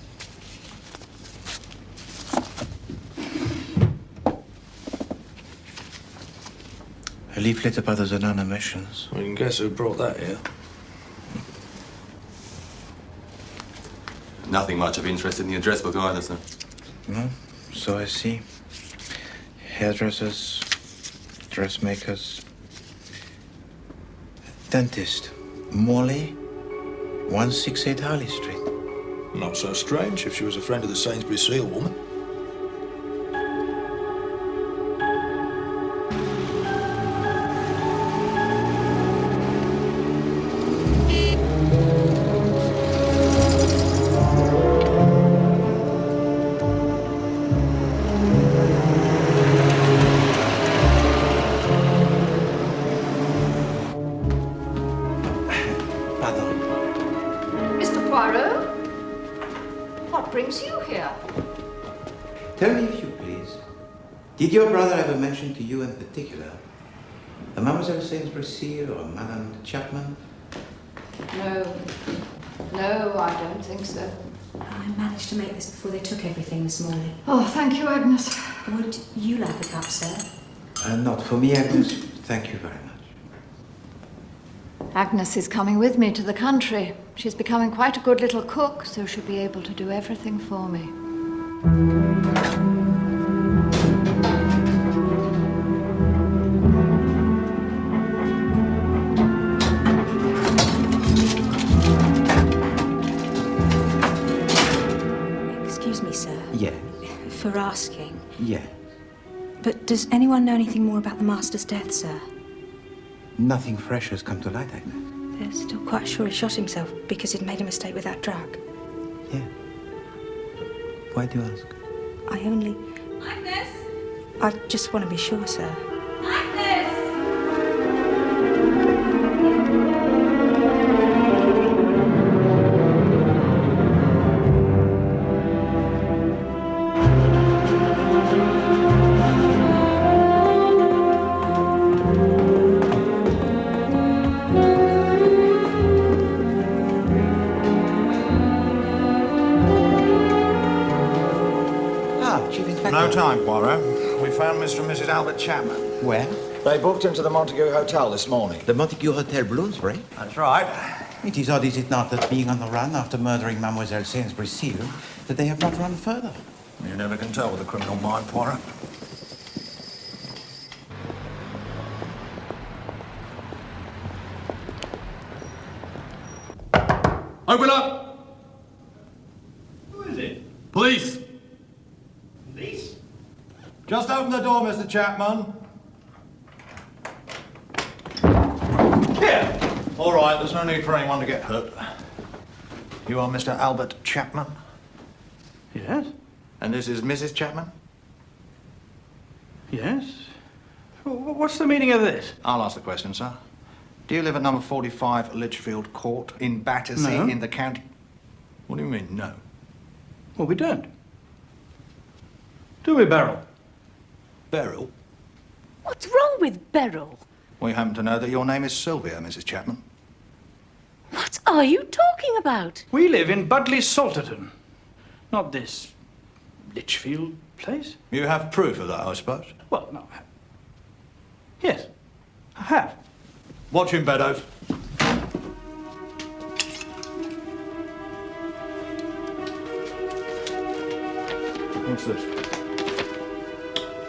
A leaflet about the Zenon emissions. We can guess who brought that here. Nothing much of interest in the address book either, sir. No, so I see. Hairdressers, dressmakers, dentist, Morley, 168 Harley Street. Not so strange if she was a friend of the Sainsbury Seal woman. Mr. Poirot? What brings you here? Tell me, if you please, did your brother ever mention to you in particular a Mademoiselle Sainsbury Seal or Madame Chapman? No. No, I don't think so. I managed to make this before they took everything this morning. Oh, thank you, Agnes. Would you like a cup, sir? Not for me, Agnes. Thank you very much. Agnes is coming with me to the country. She's becoming quite a good little cook, so she'll be able to do everything for me. Excuse me, sir. Yeah. For asking. Yeah. But does anyone know anything more about the master's death, sir? Nothing fresh has come to light, Agnes. They're still quite sure he shot himself because he'd made a mistake with that drug. Yeah. Why do you ask? I only... Agnes! I just want to be sure, sir. Agnes! No time, Poirot. We found Mr. and Mrs. Albert Chapman. Where? They booked into the Montague Hotel this morning. The Montague Hotel, Bloomsbury? That's right. It is odd, is it not, that being on the run after murdering Mademoiselle Sainsbury Seal, that they have not run further? You never can tell with a criminal mind, Poirot. Open up! Who is it? Police! Police? Just open the door, Mr. Chapman. Here! All right, there's no need for anyone to get hurt. You are Mr. Albert Chapman? Yes? And this is Mrs. Chapman? Yes? What's the meaning of this? I'll ask the question, sir. Do you live at number 45 Litchfield Court in Battersea No. in the county? What do you mean, no? Well, we don't. Do we, Beryl? Beryl? What's wrong with Beryl? We happen to know that your name is Sylvia, Mrs. Chapman. What are you talking about? We live in Budley Salterton. Not this Litchfield place. You have proof of that, I suppose? Well, no. Yes. I have. Watch him, Beddoes. What's this?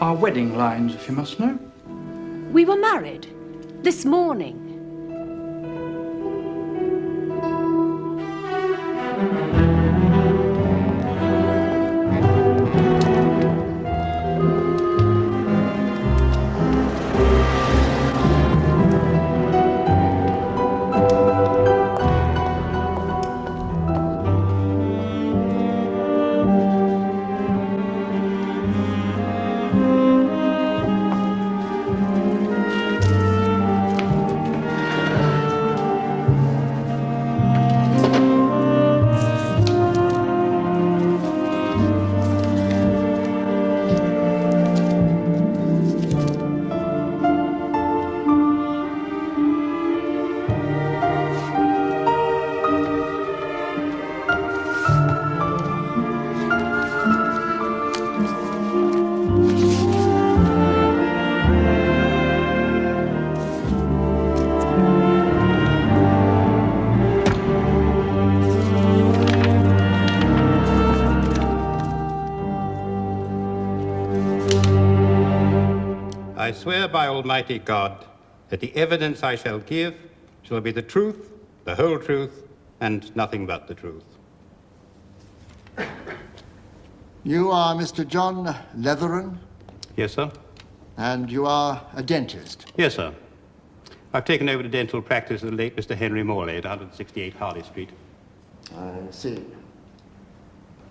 Our wedding lines, if you must know. We were married this morning. I swear by Almighty God that the evidence I shall give shall be the truth, the whole truth, and nothing but the truth. You are Mr. John Letheron, Yes, sir? and you are a dentist. Yes, sir. I've taken over the dental practice of the late Mr. Henry Morley at 168 Harley Street. I see.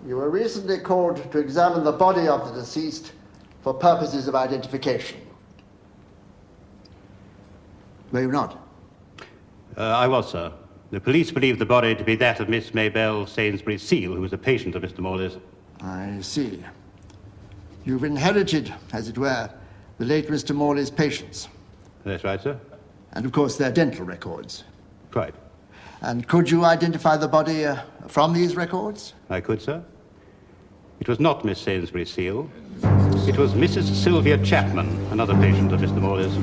You were recently called to examine the body of the deceased for purposes of identification. Were you not? I was, sir. The police believe the body to be that of Miss Maybelle Sainsbury Seal, who was a patient of Mr. Morley's. I see. You've inherited, as it were, the late Mr. Morley's patients. That's right, sir. And of course their dental records. Quite. And could you identify the body from these records? I could, sir. It was not Miss Sainsbury Seal. It was Mrs. Sylvia Chapman, another patient of Mr. Morley's.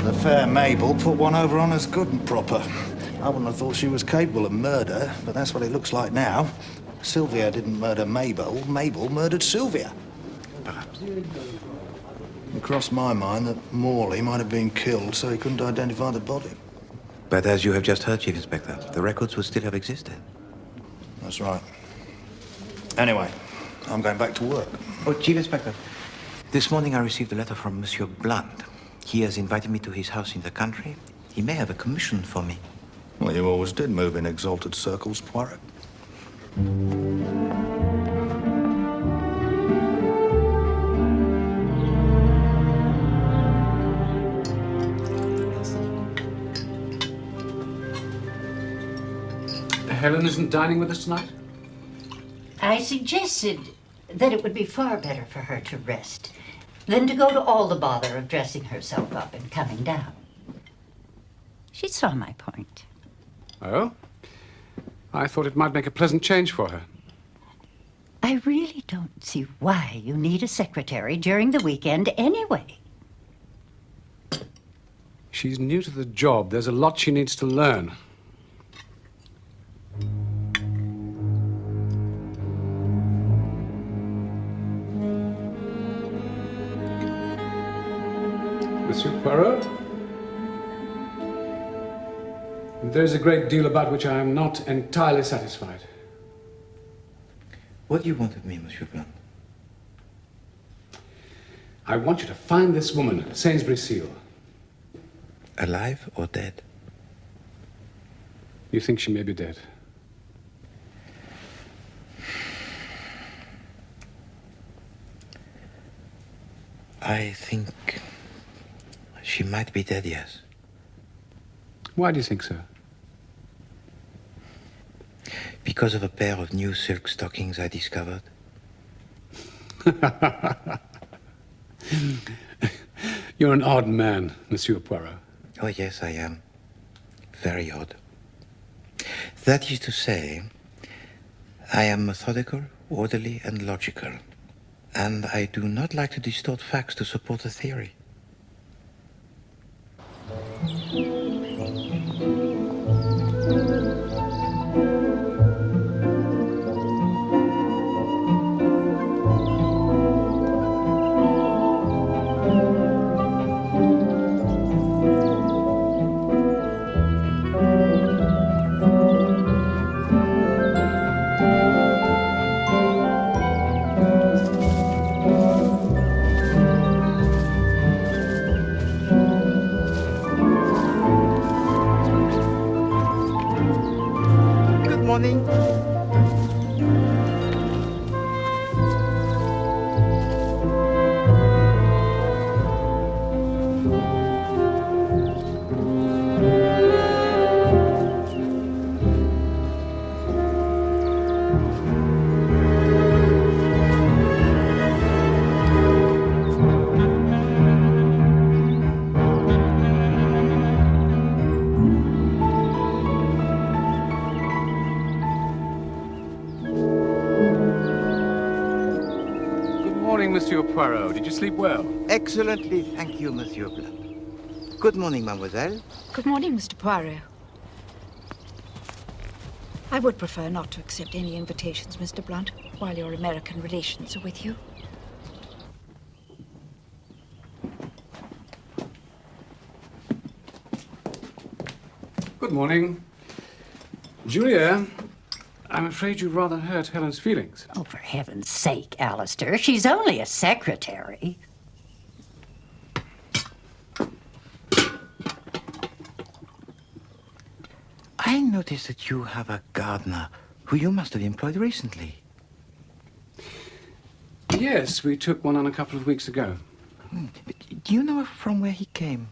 The fair Mabel put one over on us good and proper. I wouldn't have thought she was capable of murder, but that's what it looks like now. Sylvia didn't murder Mabel. Mabel murdered Sylvia. Perhaps. It crossed my mind that Morley might have been killed so he couldn't identify the body. But as you have just heard, Chief Inspector, the records would still have existed. That's right. Anyway, I'm going back to work. Oh, Chief Inspector, this morning I received a letter from Monsieur Blunt. He has invited me to his house in the country. He may have a commission for me. Well, you always did move in exalted circles, Poirot. Helen isn't dining with us tonight? I suggested that it would be far better for her to rest than to go to all the bother of dressing herself up and coming down. She saw my point. Oh? I thought it might make a pleasant change for her. I really don't see why you need a secretary during the weekend anyway. She's new to the job. There's a lot she needs to learn. Monsieur Poirot? There's a great deal about which I am not entirely satisfied. What do you want of me, Monsieur Blunt? I want you to find this woman, Sainsbury Seal. Alive or dead? You think she may be dead? I think she might be dead, yes. Why do you think so? Because of a pair of new silk stockings I discovered. You're an odd man, Monsieur Poirot. Oh, yes, I am. very odd. That is to say, I am methodical, orderly, and logical. And I do not like to distort facts to support a theory. Good morning. Monsieur Poirot. Did you sleep well? Excellently, thank you, Monsieur Blunt. Good morning, mademoiselle. Good morning, Mr. Poirot. I would prefer not to accept any invitations, Mr. Blunt, while your American relations are with you. Good morning. Julia, I'm afraid you rather hurt Helen's feelings. Oh, for heaven's sake, Alistair. She's only a secretary. I noticed that you have a gardener who you must have employed recently. Yes, we took one on a couple of weeks ago. But do you know from where he came?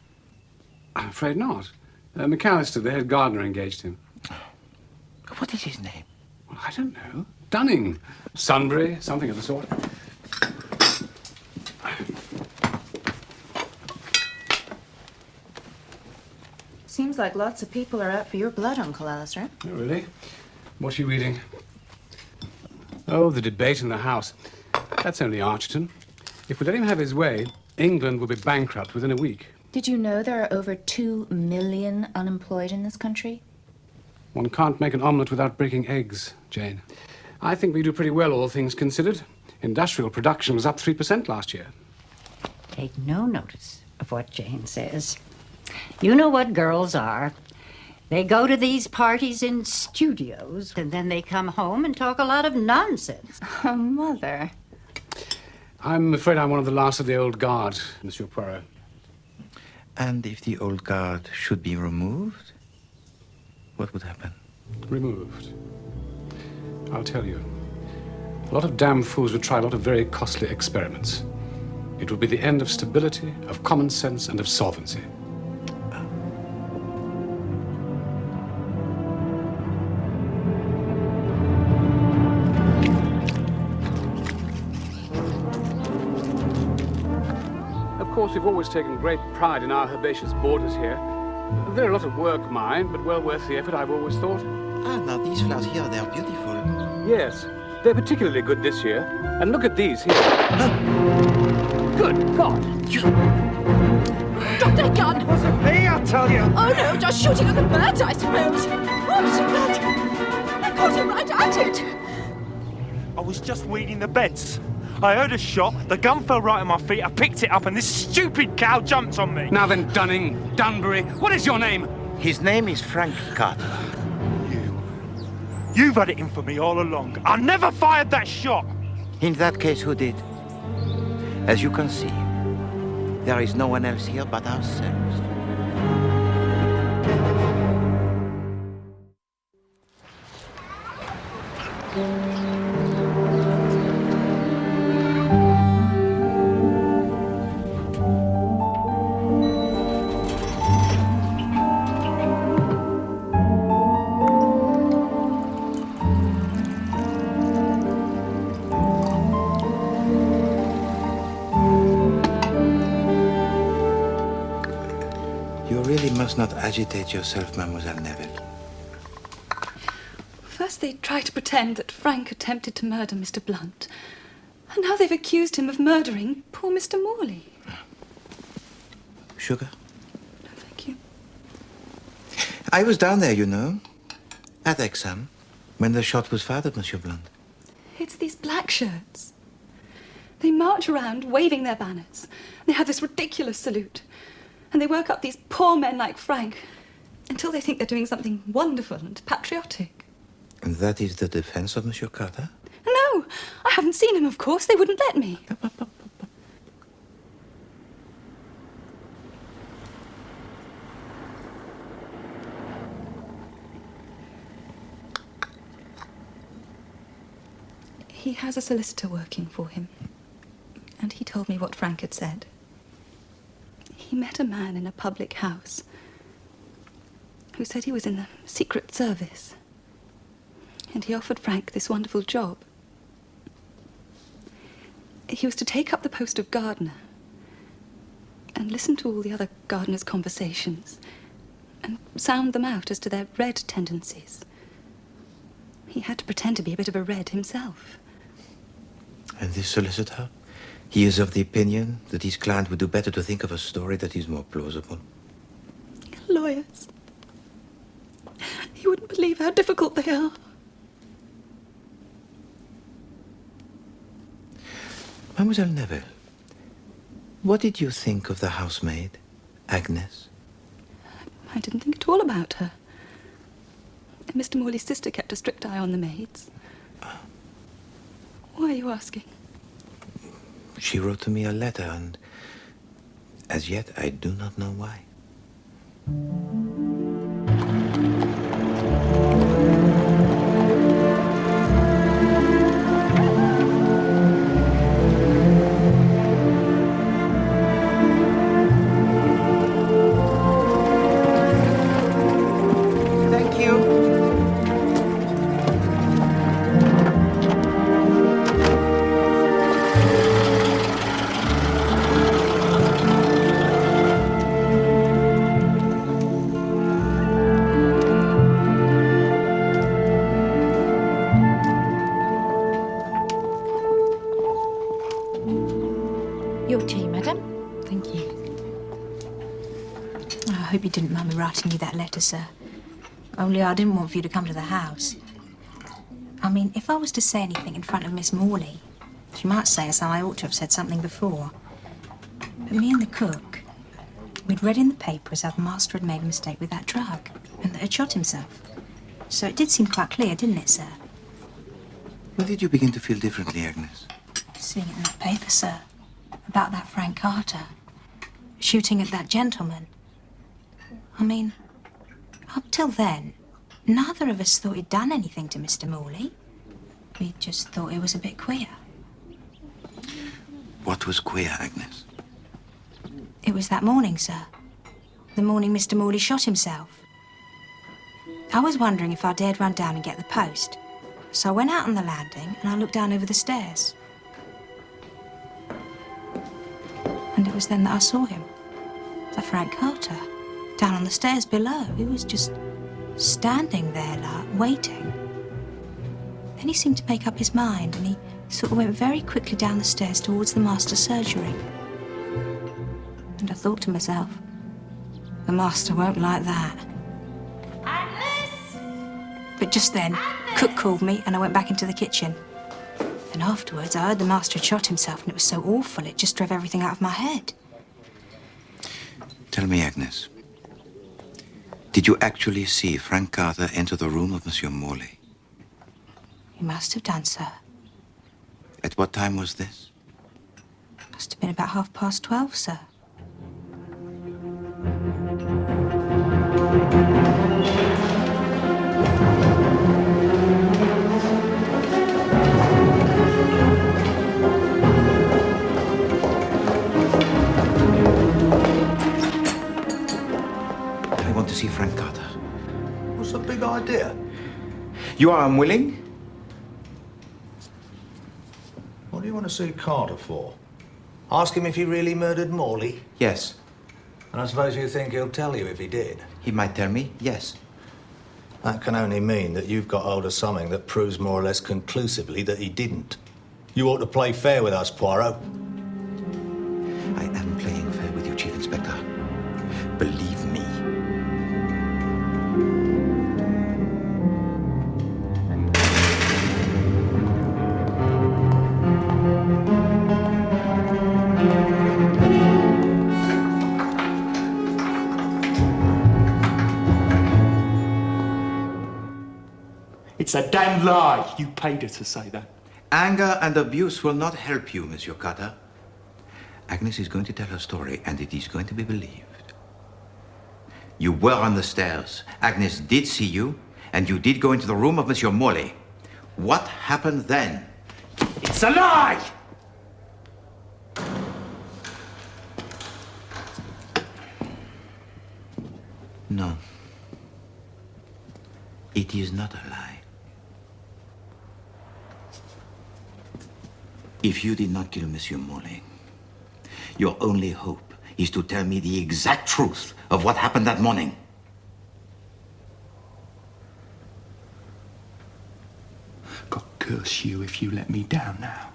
I'm afraid not. McAllister, the head gardener, engaged him. What is his name? Well, I don't know. Dunning. Sunbury, something of the sort. Seems like lots of people are out for your blood, Uncle Alistair. Oh, really? What are you reading? Oh, the debate in the House. That's only Archerton. If we let him have his way, England will be bankrupt within a week. Did you know there are over 2 million unemployed in this country? One can't make an omelette without breaking eggs, Jane. I think we do pretty well, all things considered. Industrial production was up 3% last year. Take no notice of what Jane says. You know what girls are. They go to these parties in studios, and then they come home and talk a lot of nonsense. Oh, Mother. I'm afraid I'm one of the last of the old guard, Monsieur Poirot. And if the old guard should be removed, what would happen? Removed. I'll tell you. A lot of damn fools would try a lot of very costly experiments. It would be the end of stability, of common sense, and of solvency. Of course, we've always taken great pride in our herbaceous borders here. They're a lot of work, mind, but well worth the effort, I've always thought. Ah, now these flowers here, they're beautiful. Yes, they're particularly good this year. And look at these here. Good God! Drop that gun! Wasn't me, I tell you! Oh no, just shooting at the birds, I suppose. Oops, but I caught him right at it. I was just weeding the beds. I heard a shot, the gun fell right at my feet, I picked it up, and this stupid cow jumped on me. Now then, Dunning, Dunbury, what is your name? His name is Frank Carter. You've had it in for me all along. I never fired that shot. In that case, who did? As you can see, there is no one else here but ourselves. must not agitate yourself, Mademoiselle Neville. First they tried to pretend that Frank attempted to murder Mr. Blunt. And now they've accused him of murdering poor Mr. Morley. Sugar? No, thank you. I was down there, you know, at Exham, when the shot was fired at Monsieur Blunt. It's these black shirts. They march around waving their banners. They have this ridiculous salute. And they work up these poor men like Frank until they think they're doing something wonderful and patriotic. And that is the defense of Monsieur Carter? No, I haven't seen him, of course. They wouldn't let me. He has a solicitor working for him. And he told me what Frank had said. He met a man in a public house who said he was in the Secret Service. And he offered Frank this wonderful job. He was to take up the post of gardener and listen to all the other gardeners' conversations and sound them out as to their red tendencies. He had to pretend to be a bit of a red himself. And this solicitor? He is of the opinion that his client would do better to think of a story that is more plausible. Lawyers. You wouldn't believe how difficult they are. Mademoiselle Neville, what did you think of the housemaid, Agnes? I didn't think at all about her. Mr. Morley's sister kept a strict eye on the maids. Why are you asking? She wrote to me a letter, and as yet I do not know why. Thank you. Your tea, madam. Thank you. I hope you didn't mind me writing you that letter, sir. Only I didn't want for you to come to the house. I mean, if I was to say anything in front of Miss Morley, she might say as how I ought to have said something before. But me and the cook, we'd read in the papers how the master had made a mistake with that drug and that had shot himself. So it did seem quite clear, didn't it, sir? When did you begin to feel differently, Agnes? Seeing it in that paper, sir, about that Frank Carter shooting at that gentleman. I mean, up till then, neither of us thought he'd done anything to Mr. Morley. We just thought it was a bit queer. What was queer, Agnes? It was that morning, sir. The morning Mr. Morley shot himself. I was wondering if I dared run down and get the post. So I went out on the landing and I looked down over the stairs. And it was then that I saw him. The Frank Carter. Down on the stairs below. He was just standing there, like, waiting. Then he seemed to make up his mind and he sort of went very quickly down the stairs towards the master's surgery. And I thought to myself, the master won't like that. But just then, cook called me and I went back into the kitchen. And afterwards, I heard the master had shot himself and it was so awful, it just drove everything out of my head. Tell me, Agnes, did you actually see Frank Carter enter the room of Monsieur Morley? He must have done, sir. At what time was this? Must have been about 12:30, sir. I want to see Frank Carter. What's the big idea? You are unwilling? What do you want to see Carter for? Ask him if he really murdered Morley? Yes. And I suppose you think he'll tell you if he did? He might tell me, yes. That can only mean that you've got hold of something that proves more or less conclusively that he didn't. You ought to play fair with us, Poirot. I am playing fair with you, Chief Inspector. Believe me. It's a damn lie. You paid her to say that. Anger and abuse will not help you, Monsieur Carter. Agnes is going to tell her story, and it is going to be believed. You were on the stairs. Agnes did see you, and you did go into the room of Monsieur Morley. What happened then? It's a lie! No. It is not a lie. If you did not kill Monsieur Morley, your only hope is to tell me the exact truth of what happened that morning. God curse you if you let me down now.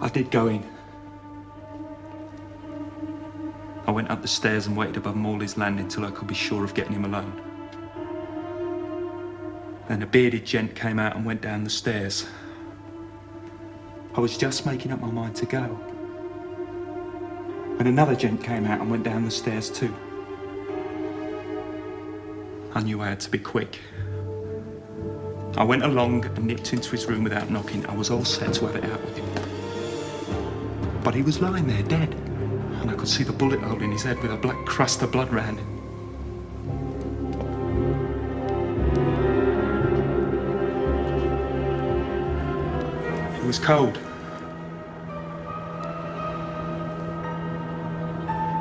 I did go in. I went up the stairs and waited above Morley's landing till I could be sure of getting him alone. Then a bearded gent came out and went down the stairs. I was just making up my mind to go when another gent came out and went down the stairs too. I knew I had to be quick. I went along and nipped into his room without knocking. I was all set to have it out with him. But he was lying there dead, and I could see the bullet hole in his head with a black crust of blood round it. It was cold.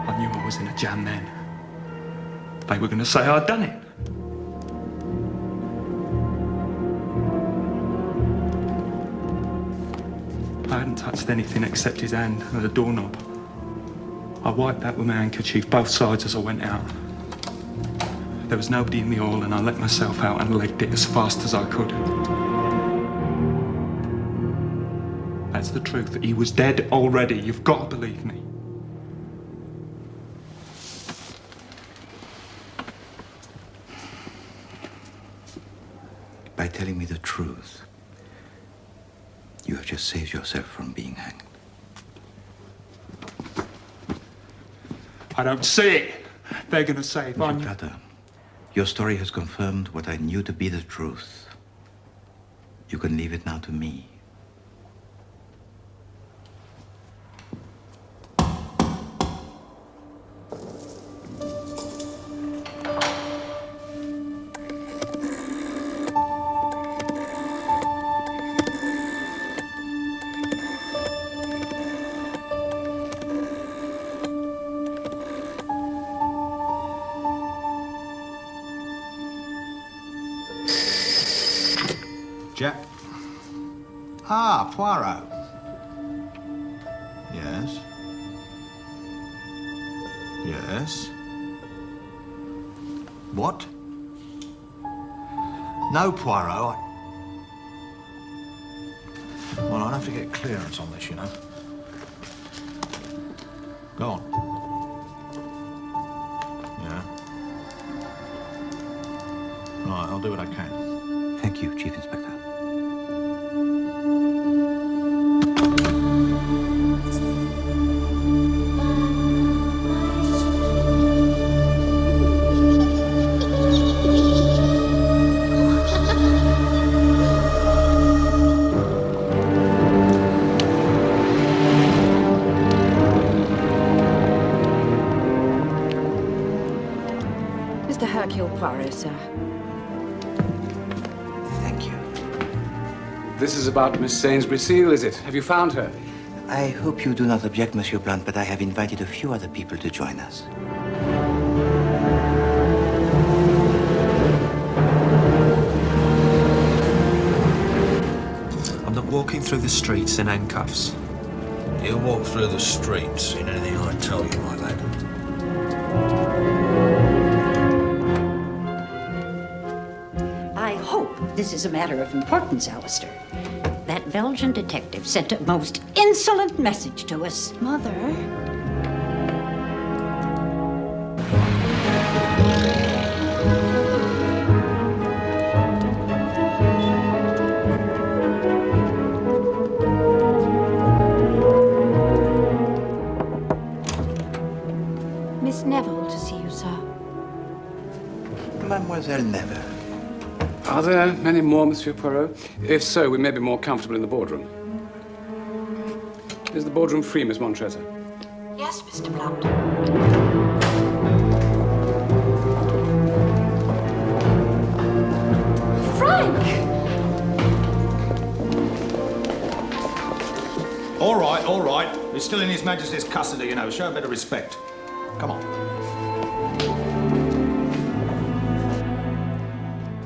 I knew I was in a jam then. They were going to say I'd done it. I hadn't touched anything except his hand and the doorknob. I wiped that with my handkerchief both sides as I went out. There was nobody in the hall, and I let myself out and legged it as fast as I could. That's the truth. He was dead already. You've got to believe me. By telling me the truth, you have just saved yourself from being hanged. I don't see it. They're going to say if I'm... Mr. Platter, your story has confirmed what I knew to be the truth. You can leave it now to me. Jack? Ah, Poirot. Yes? Yes? What? No, Poirot. Well, I'll have to get clearance on this, you know. Go on. Yeah. Right, I'll do what I can. Thank you, Chief Inspector. Mr. Hercule Poirot, sir. Thank you. This is about Miss Sainsbury Seal, is it? Have you found her? I hope you do not object, Monsieur Blunt, but I have invited a few other people to join us. I'm not walking through the streets in handcuffs. You walk through the streets in anything I tell you, my lad. I hope this is a matter of importance, Alistair. That Belgian detective sent a most insolent message to us. Mother? Miss Neville to see you, sir. Mademoiselle Neville. Are there many more, Monsieur Poirot? If so, we may be more comfortable in the boardroom. Is the boardroom free, Miss Montressor? Yes, Mr. Blunt. Frank! All right. He's still in His Majesty's custody, you know. Show a bit of respect. Come on.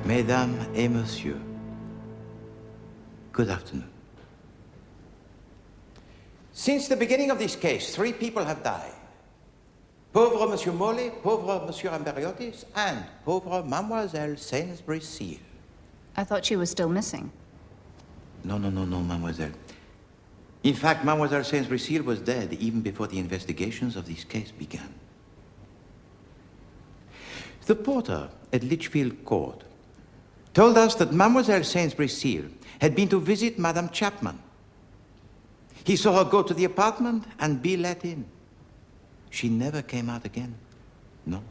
Mesdames et Messieurs, good afternoon. Since the beginning of this case, 3 people have died. Pauvre Monsieur Morley, pauvre Monsieur Amberiotis, and pauvre Mademoiselle Sainsbury-Seal. I thought she was still missing. No, Mademoiselle. In fact, Mademoiselle Sainsbury-Seal was dead even before the investigations of this case began. The porter at Lichfield Court told us that Mademoiselle Sainsbury-Seal had been to visit Madame Chapman. He saw her go to the apartment and be let in. She never came out again. No.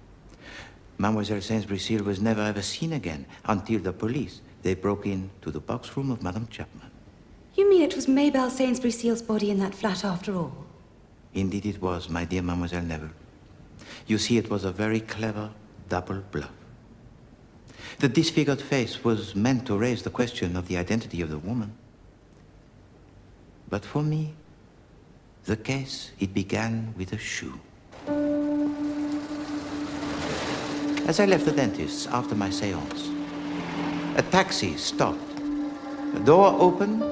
Mademoiselle Sainsbury-Seal was never ever seen again until the police, they broke in to the box room of Madame Chapman. You mean it was Maybelle Sainsbury-Seal's body in that flat after all? Indeed it was, my dear Mademoiselle Neville. You see, it was a very clever double bluff. The disfigured face was meant to raise the question of the identity of the woman. But for me, the case, it began with a shoe. As I left the dentist's after my séance, a taxi stopped. A door opened,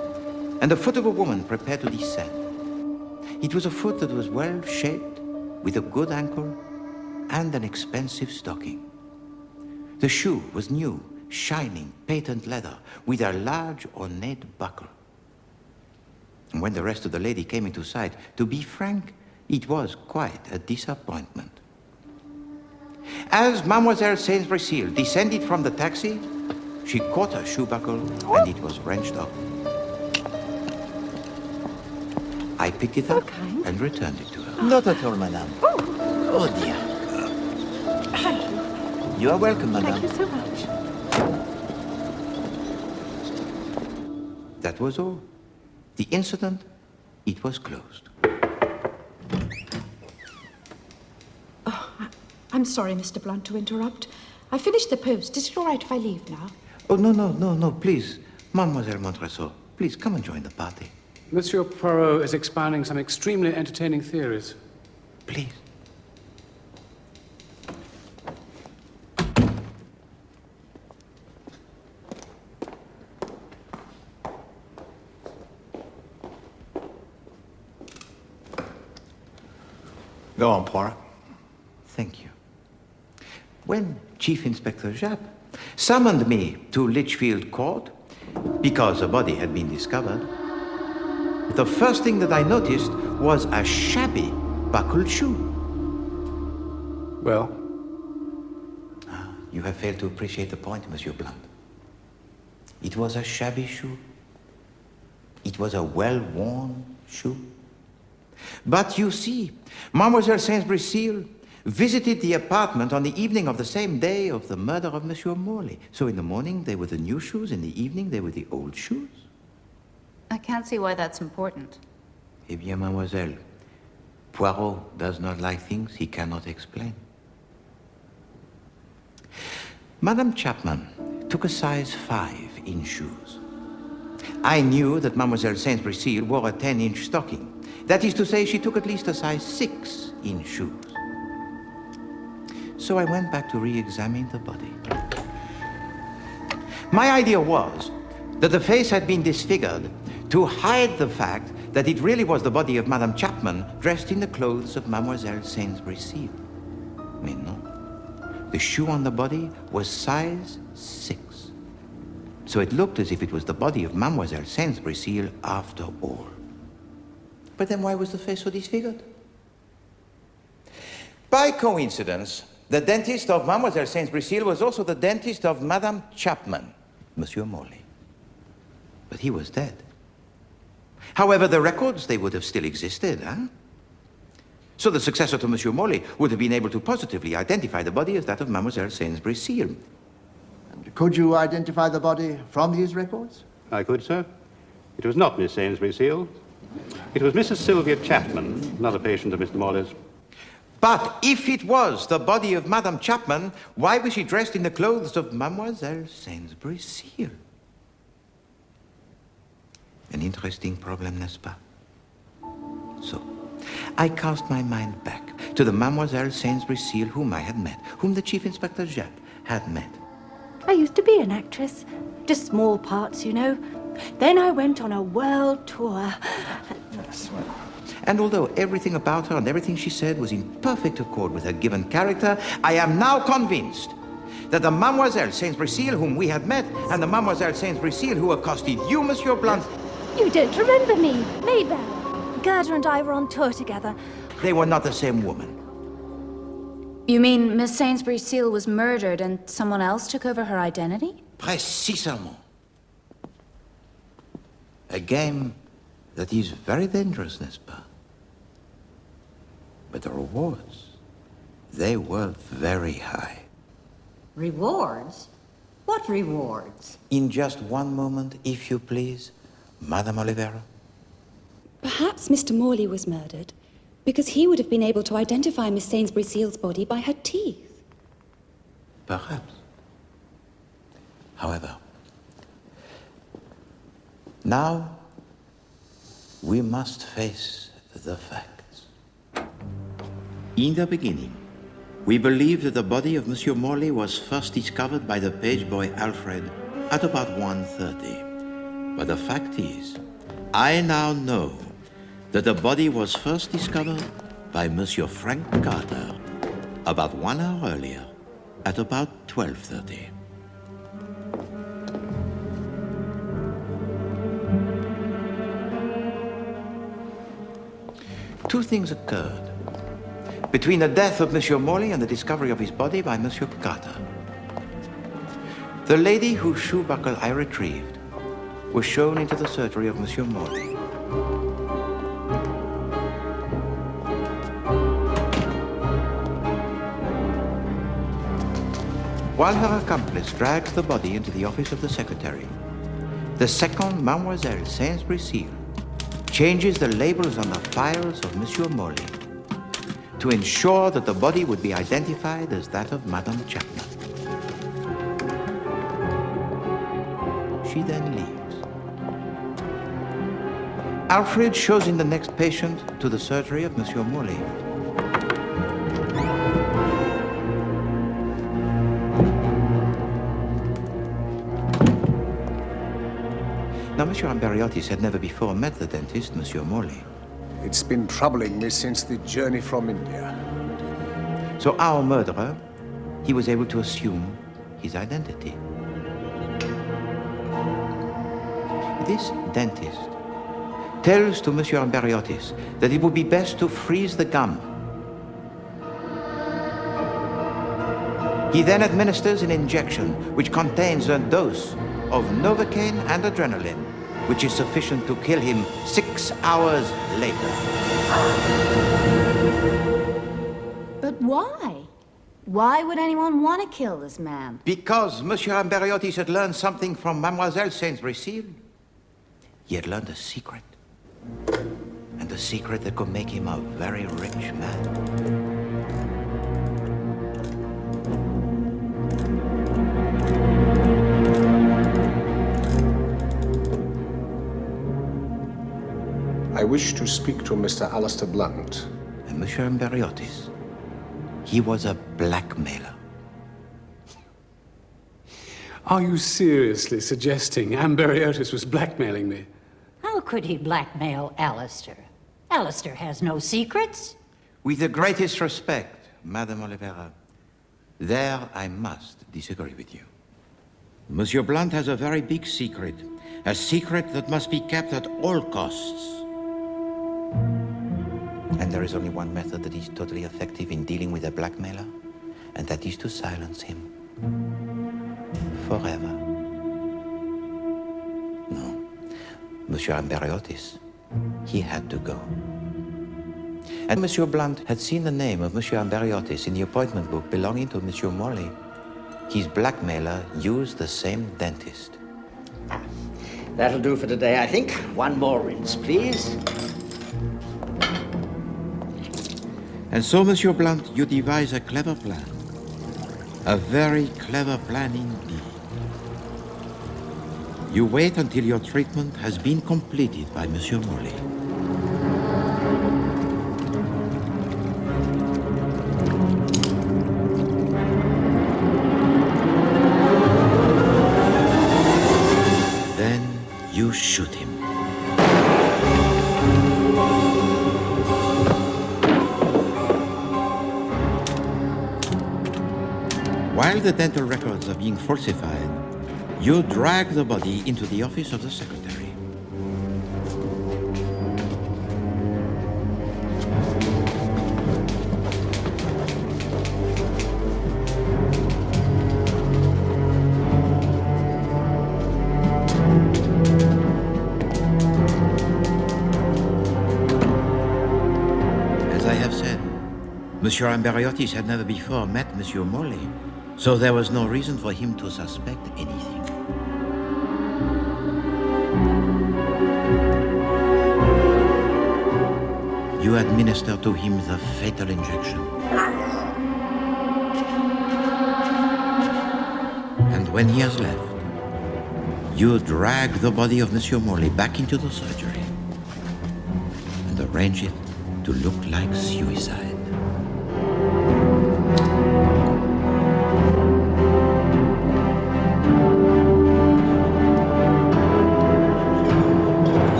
and the foot of a woman prepared to descend. It was a foot that was well-shaped, with a good ankle, and an expensive stocking. The shoe was new, shining, patent leather, with a large ornate buckle. And when the rest of the lady came into sight, to be frank, it was quite a disappointment. As Mademoiselle Sainsbury-Seal descended from the taxi, she caught her shoe buckle, and it was wrenched off. I picked it up and returned it to her. Not at all, madame. Oh, dear. Thank you. You are welcome, madame. Thank you so much. That was all. The incident, it was closed. I'm sorry, Mr. Blunt, to interrupt. I finished the post. Is it all right if I leave now? Oh, no, please. Mademoiselle Montresor, please come and join the party. Monsieur Poirot is expounding some extremely entertaining theories. Please. Go on, Poirot. Thank you. When Chief Inspector Japp summoned me to Lichfield Court, because a body had been discovered, the first thing that I noticed was a shabby buckled shoe. Well? You have failed to appreciate the point, Monsieur Blunt. It was a shabby shoe. It was a well-worn shoe. But you see, Mademoiselle Sainsbury-Seal visited the apartment on the evening of the same day of the murder of Monsieur Morley. So in the morning, they were the new shoes. In the evening, they were the old shoes. I can't see why that's important. Eh bien, mademoiselle, Poirot does not like things he cannot explain. Madame Chapman took a size 5 in shoes. I knew that Mademoiselle Sainsbury-Seal wore a 10-inch stocking. That is to say, she took at least a size 6 in shoes. So I went back to re-examine the body. My idea was that the face had been disfigured to hide the fact that it really was the body of Madame Chapman dressed in the clothes of Mademoiselle Sainsbury-Seal. Mais non. The shoe on the body was size 6. So it looked as if it was the body of Mademoiselle Sainsbury-Seal after all. But then why was the face so disfigured? By coincidence, the dentist of Mademoiselle Sainsbury-Seal was also the dentist of Madame Chapman, Monsieur Morley. But he was dead. However, the records, they would have still existed, huh? So the successor to Monsieur Morley would have been able to positively identify the body as that of Mademoiselle Sainsbury-Seal. And could you identify the body from these records? I could, sir. It was not Miss Sainsbury-Seal. It was Mrs. Sylvia Chapman, another patient of Mr. Morley's. But if it was the body of Madame Chapman, why was she dressed in the clothes of Mademoiselle Sainsbury-Seal? An interesting problem, n'est-ce pas? So, I cast my mind back to the Mademoiselle Sainsbury-Seal whom I had met, whom the Chief Inspector Japp had met. I used to be an actress. Just small parts, you know. Then I went on a world tour. And although everything about her and everything she said was in perfect accord with her given character, I am now convinced that the Mademoiselle Sainsbury-Seal whom we had met and the Mademoiselle Sainsbury-Seal who accosted you, Monsieur Blunt, You don't remember me, Maybelle. Gerda and I were on tour together. they were not the same woman. You mean Miss Sainsbury-Seal was murdered and someone else took over her identity? Précisément. A game that is very dangerous, n'est-ce pas? But the rewards, they were very high. Rewards? What rewards? In just one moment, if you please, Madame Oliveira. Perhaps Mr. Morley was murdered because he would have been able to identify Miss Sainsbury-Seal's body by her teeth. Perhaps. However, now we must face the facts. In the beginning, we believed that the body of Monsieur Morley was first discovered by the page boy Alfred at about 1:30. But the fact is, I now know that the body was first discovered by Monsieur Frank Carter about 1 hour earlier at about 12:30. Two things occurred between the death of Monsieur Morley and the discovery of his body by Monsieur Carter. The lady whose shoe buckle I retrieved was shown into the surgery of Monsieur Morley. While her accomplice drags the body into the office of the secretary, the second Mademoiselle Sainsbury-Seal changes the labels on the files of Monsieur Morley to ensure that the body would be identified as that of Madame Chapman. She then leaves. Alfred shows in the next patient to the surgery of Monsieur Morley. Now, Monsieur Amberiotis had never before met the dentist, Monsieur Morley. It's been troubling me since the journey from India. So our murderer, he was able to assume his identity. This dentist tells to Monsieur Amberiotis that it would be best to freeze the gum. He then administers an injection which contains a dose of Novocaine and adrenaline, which is sufficient to kill him 6 hours later. But why? Why would anyone want to kill this man? Because Monsieur Amberiotis had learned something from Mademoiselle Sainsbury-Seal. He had learned a secret. And a secret that could make him a very rich man. I wish to speak to Mr. Alistair Blunt. And Monsieur Amberiotis. He was a blackmailer. Are you seriously suggesting Amberiotis was blackmailing me? How could he blackmail Alistair? Alistair has no secrets. With the greatest respect, Madame Oliveira, there I must disagree with you. Monsieur Blunt has a very big secret. A secret that must be kept at all costs. And there is only one method that is totally effective in dealing with a blackmailer, and that is to silence him. Forever. No. Monsieur Amberiotis, he had to go. And Monsieur Blunt had seen the name of Monsieur Amberiotis in the appointment book belonging to Monsieur Morley. His blackmailer used the same dentist. That'll do for today, I think. One more rinse, please. And so, Monsieur Blunt, you devise a clever plan. A very clever plan indeed. You wait until your treatment has been completed by Monsieur Morley. Then you shoot him. While the dental records are being falsified, you drag the body into the office of the secretary. As I have said, Monsieur Amberiotis had never before met Monsieur Morley, so there was no reason for him to suspect anything. You administer to him the fatal injection. And when he has left, you drag the body of Monsieur Morley back into the surgery and arrange it to look like suicide.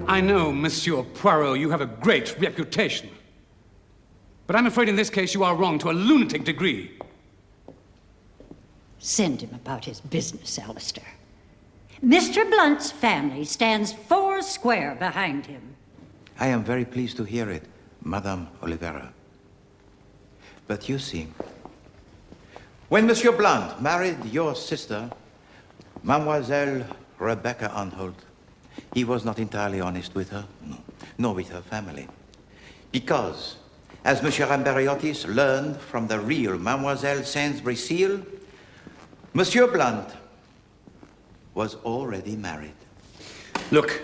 I know, Monsieur Poirot, you have a great reputation. But I'm afraid in this case you are wrong to a lunatic degree. Send him about his business, Alistair. Mr. Blunt's family stands 4 square behind him. I am very pleased to hear it, Madame Oliveira. But you see, when Monsieur Blunt married your sister, Mademoiselle Rebecca Anholt, he was not entirely honest with her, no, nor with her family. Because, as Monsieur Amberiotis learned from the real Mademoiselle Sainsbury-Seal, Monsieur Blunt was already married. Look,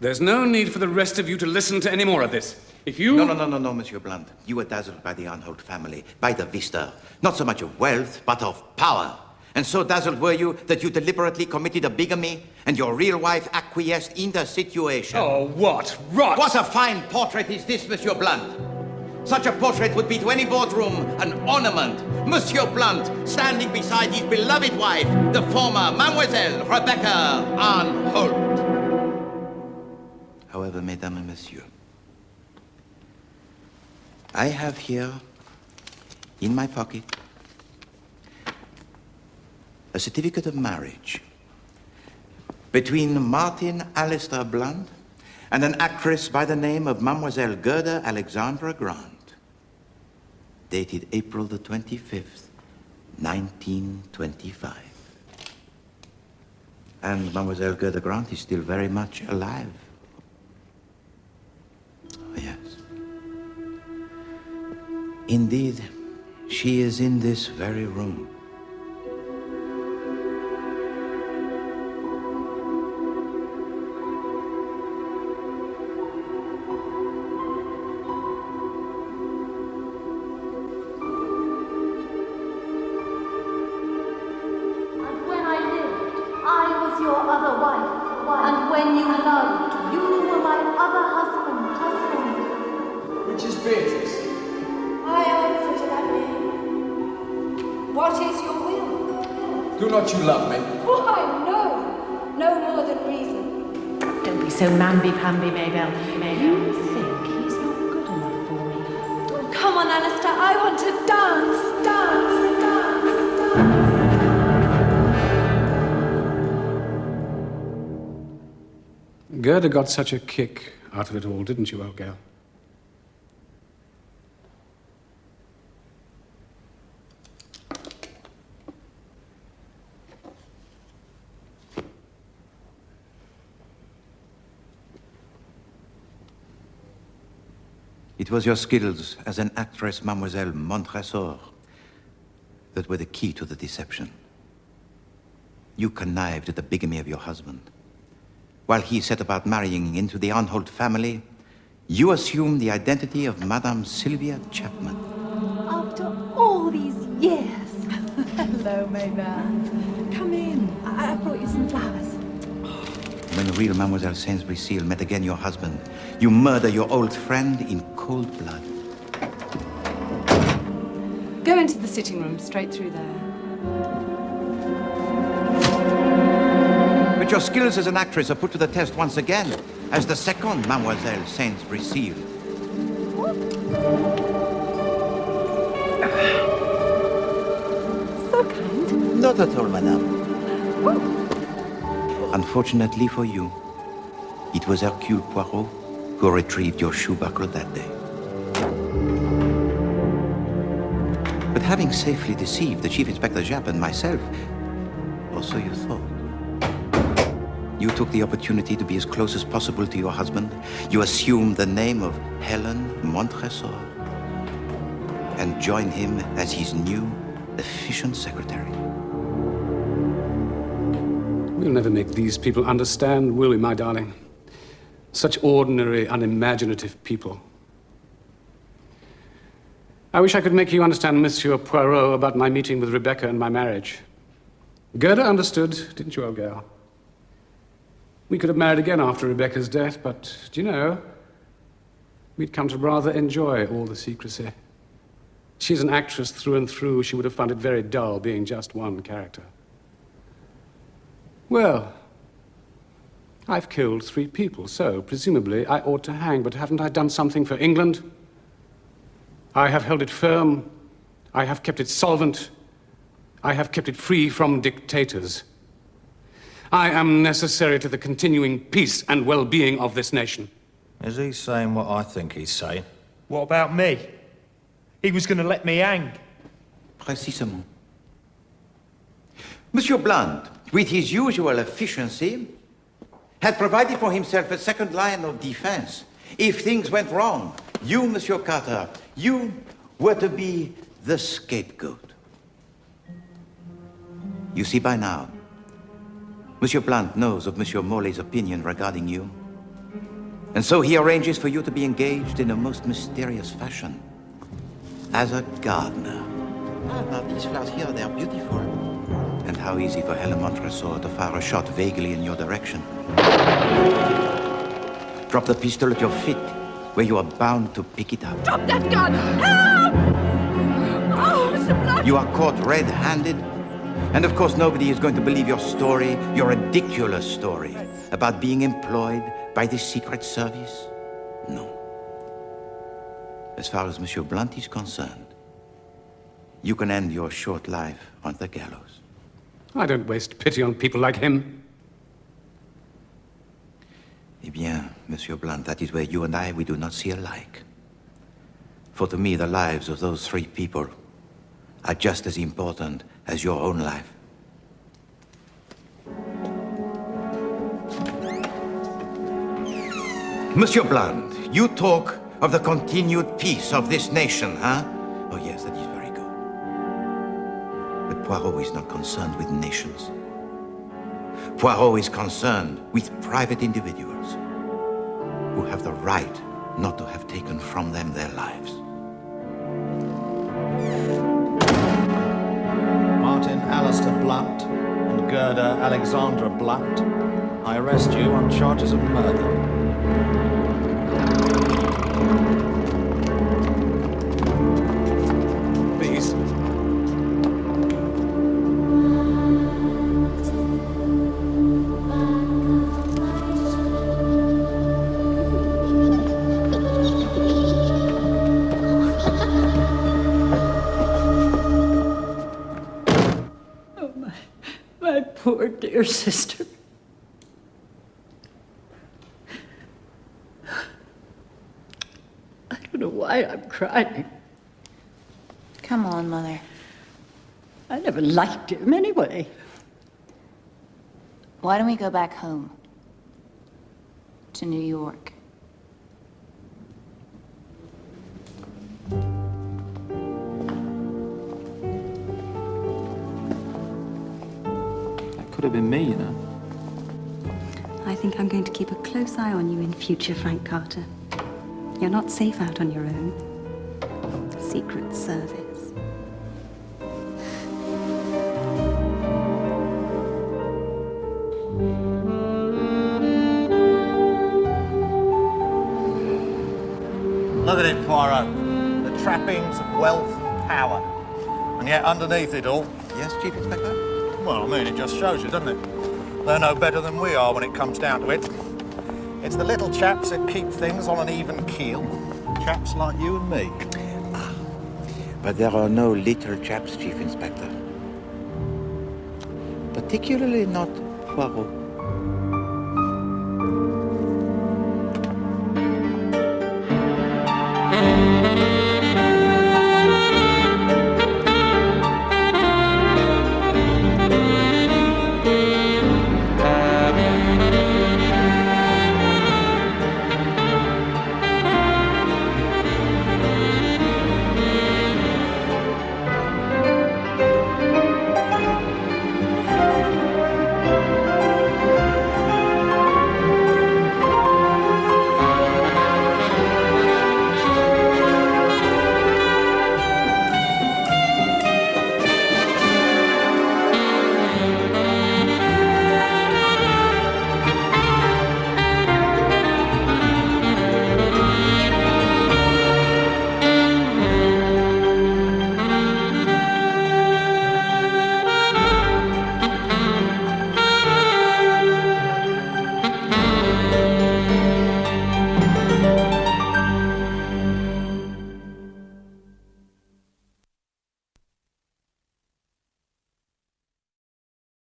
there's no need for the rest of you to listen to any more of this. If you... No, Monsieur Blunt. You were dazzled by the Anholt family, by the vista. Not so much of wealth, but of power. And so dazzled were you that you deliberately committed a bigamy, and your real wife acquiesced in the situation. Oh, what rot! What a fine portrait is this, Monsieur Blunt! Such a portrait would be to any boardroom an ornament. Monsieur Blunt standing beside his beloved wife, the former Mademoiselle Rebecca Anholt. However, Mesdames and Messieurs, I have here in my pocket a certificate of marriage between Martin Alistair Blunt and an actress by the name of Mademoiselle Gerda Alexandra Grant, dated April the 25th, 1925. And Mademoiselle Gerda Grant is still very much alive. Oh, yes. Indeed, she is in this very room. When I Do not you love me? Why, no. No more than reason. Don't be so mamby-pamby, Mabel. You think he's not good enough for me? Oh, come on, Alistair. I want to dance, dance, dance, dance. Gerda got such a kick out of it all, didn't you, old girl? It was your skills as an actress, Mademoiselle Montresor, that were the key to the deception. You connived at the bigamy of your husband. While he set about marrying into the Arnholt family, you assumed the identity of Madame Sylvia Chapman. After all these years. Hello, Mabel. Come in. I brought you some flowers. When the real Mademoiselle Sainsbury-Seal met again your husband, you murder your old friend in cold blood. Go into the sitting room, straight through there. But your skills as an actress are put to the test once again, as the second Mademoiselle Sainsbury-Seal. So kind. Not at all, madame. Unfortunately for you, it was Hercule Poirot who retrieved your shoe buckle that day. But having safely deceived the Chief Inspector Japp and myself, or so you thought, you took the opportunity to be as close as possible to your husband. You assumed the name of Helen Montresor and joined him as his new, efficient secretary. We'll never make these people understand, will we, my darling? Such ordinary, unimaginative people. I wish I could make you understand, Monsieur Poirot, about my meeting with Rebecca and my marriage. Gerda understood, didn't you, old girl? We could have married again after Rebecca's death, but, do you know, we'd come to rather enjoy all the secrecy. She's an actress through and through. She would have found it very dull being just one character. Well, I've killed 3 people, so presumably I ought to hang, but haven't I done something for England? I have held it firm. I have kept it solvent. I have kept it free from dictators. I am necessary to the continuing peace and well-being of this nation. Is he saying what I think he's saying? What about me? He was going to let me hang. Précisément. Monsieur Blunt, with his usual efficiency, had provided for himself a second line of defense. If things went wrong, you, Monsieur Carter, you were to be the scapegoat. You see by now, Monsieur Blunt knows of Monsieur Morley's opinion regarding you. And so he arranges for you to be engaged in a most mysterious fashion. As a gardener. Ah, these flowers here, they're beautiful. And how easy for Helen Montresor to fire a shot vaguely in your direction. Drop the pistol at your feet, where you are bound to pick it up. Drop that gun! Help! Oh, Mr. Blunt! You are caught red-handed. And of course, nobody is going to believe your story, your ridiculous story, about being employed by the Secret Service. No. As far as Monsieur Blunt is concerned, you can end your short life on the gallows. I don't waste pity on people like him. Eh bien, Monsieur Blunt, that is where you and I, we do not see alike. For to me, the lives of those 3 people are just as important as your own life. Monsieur Blunt, you talk of the continued peace of this nation, huh? Oh yes, that is very good. But Poirot is not concerned with nations. Poirot is concerned with private individuals who have the right not to have taken from them their lives. Martin Alistair Blunt and Gerda Alexandra Blunt, I arrest you on charges of murder. Please. poor dear sister. I don't know why I'm crying. Come on, Mother. I never liked him anyway. Why don't we go back home? To New York. That could have been me, you know. I think I'm going to keep a close eye on you in future, Frank Carter. You're not safe out on your own. Secret Service. Look at it, Poirot. The trappings of wealth and power. And yet underneath it all... Yes, Chief Inspector? Well, I mean, it just shows you, doesn't it? They're no better than we are when it comes down to it. It's the little chaps that keep things on an even keel. Chaps like you and me. But there are no little chaps, Chief Inspector. Particularly not Poirot.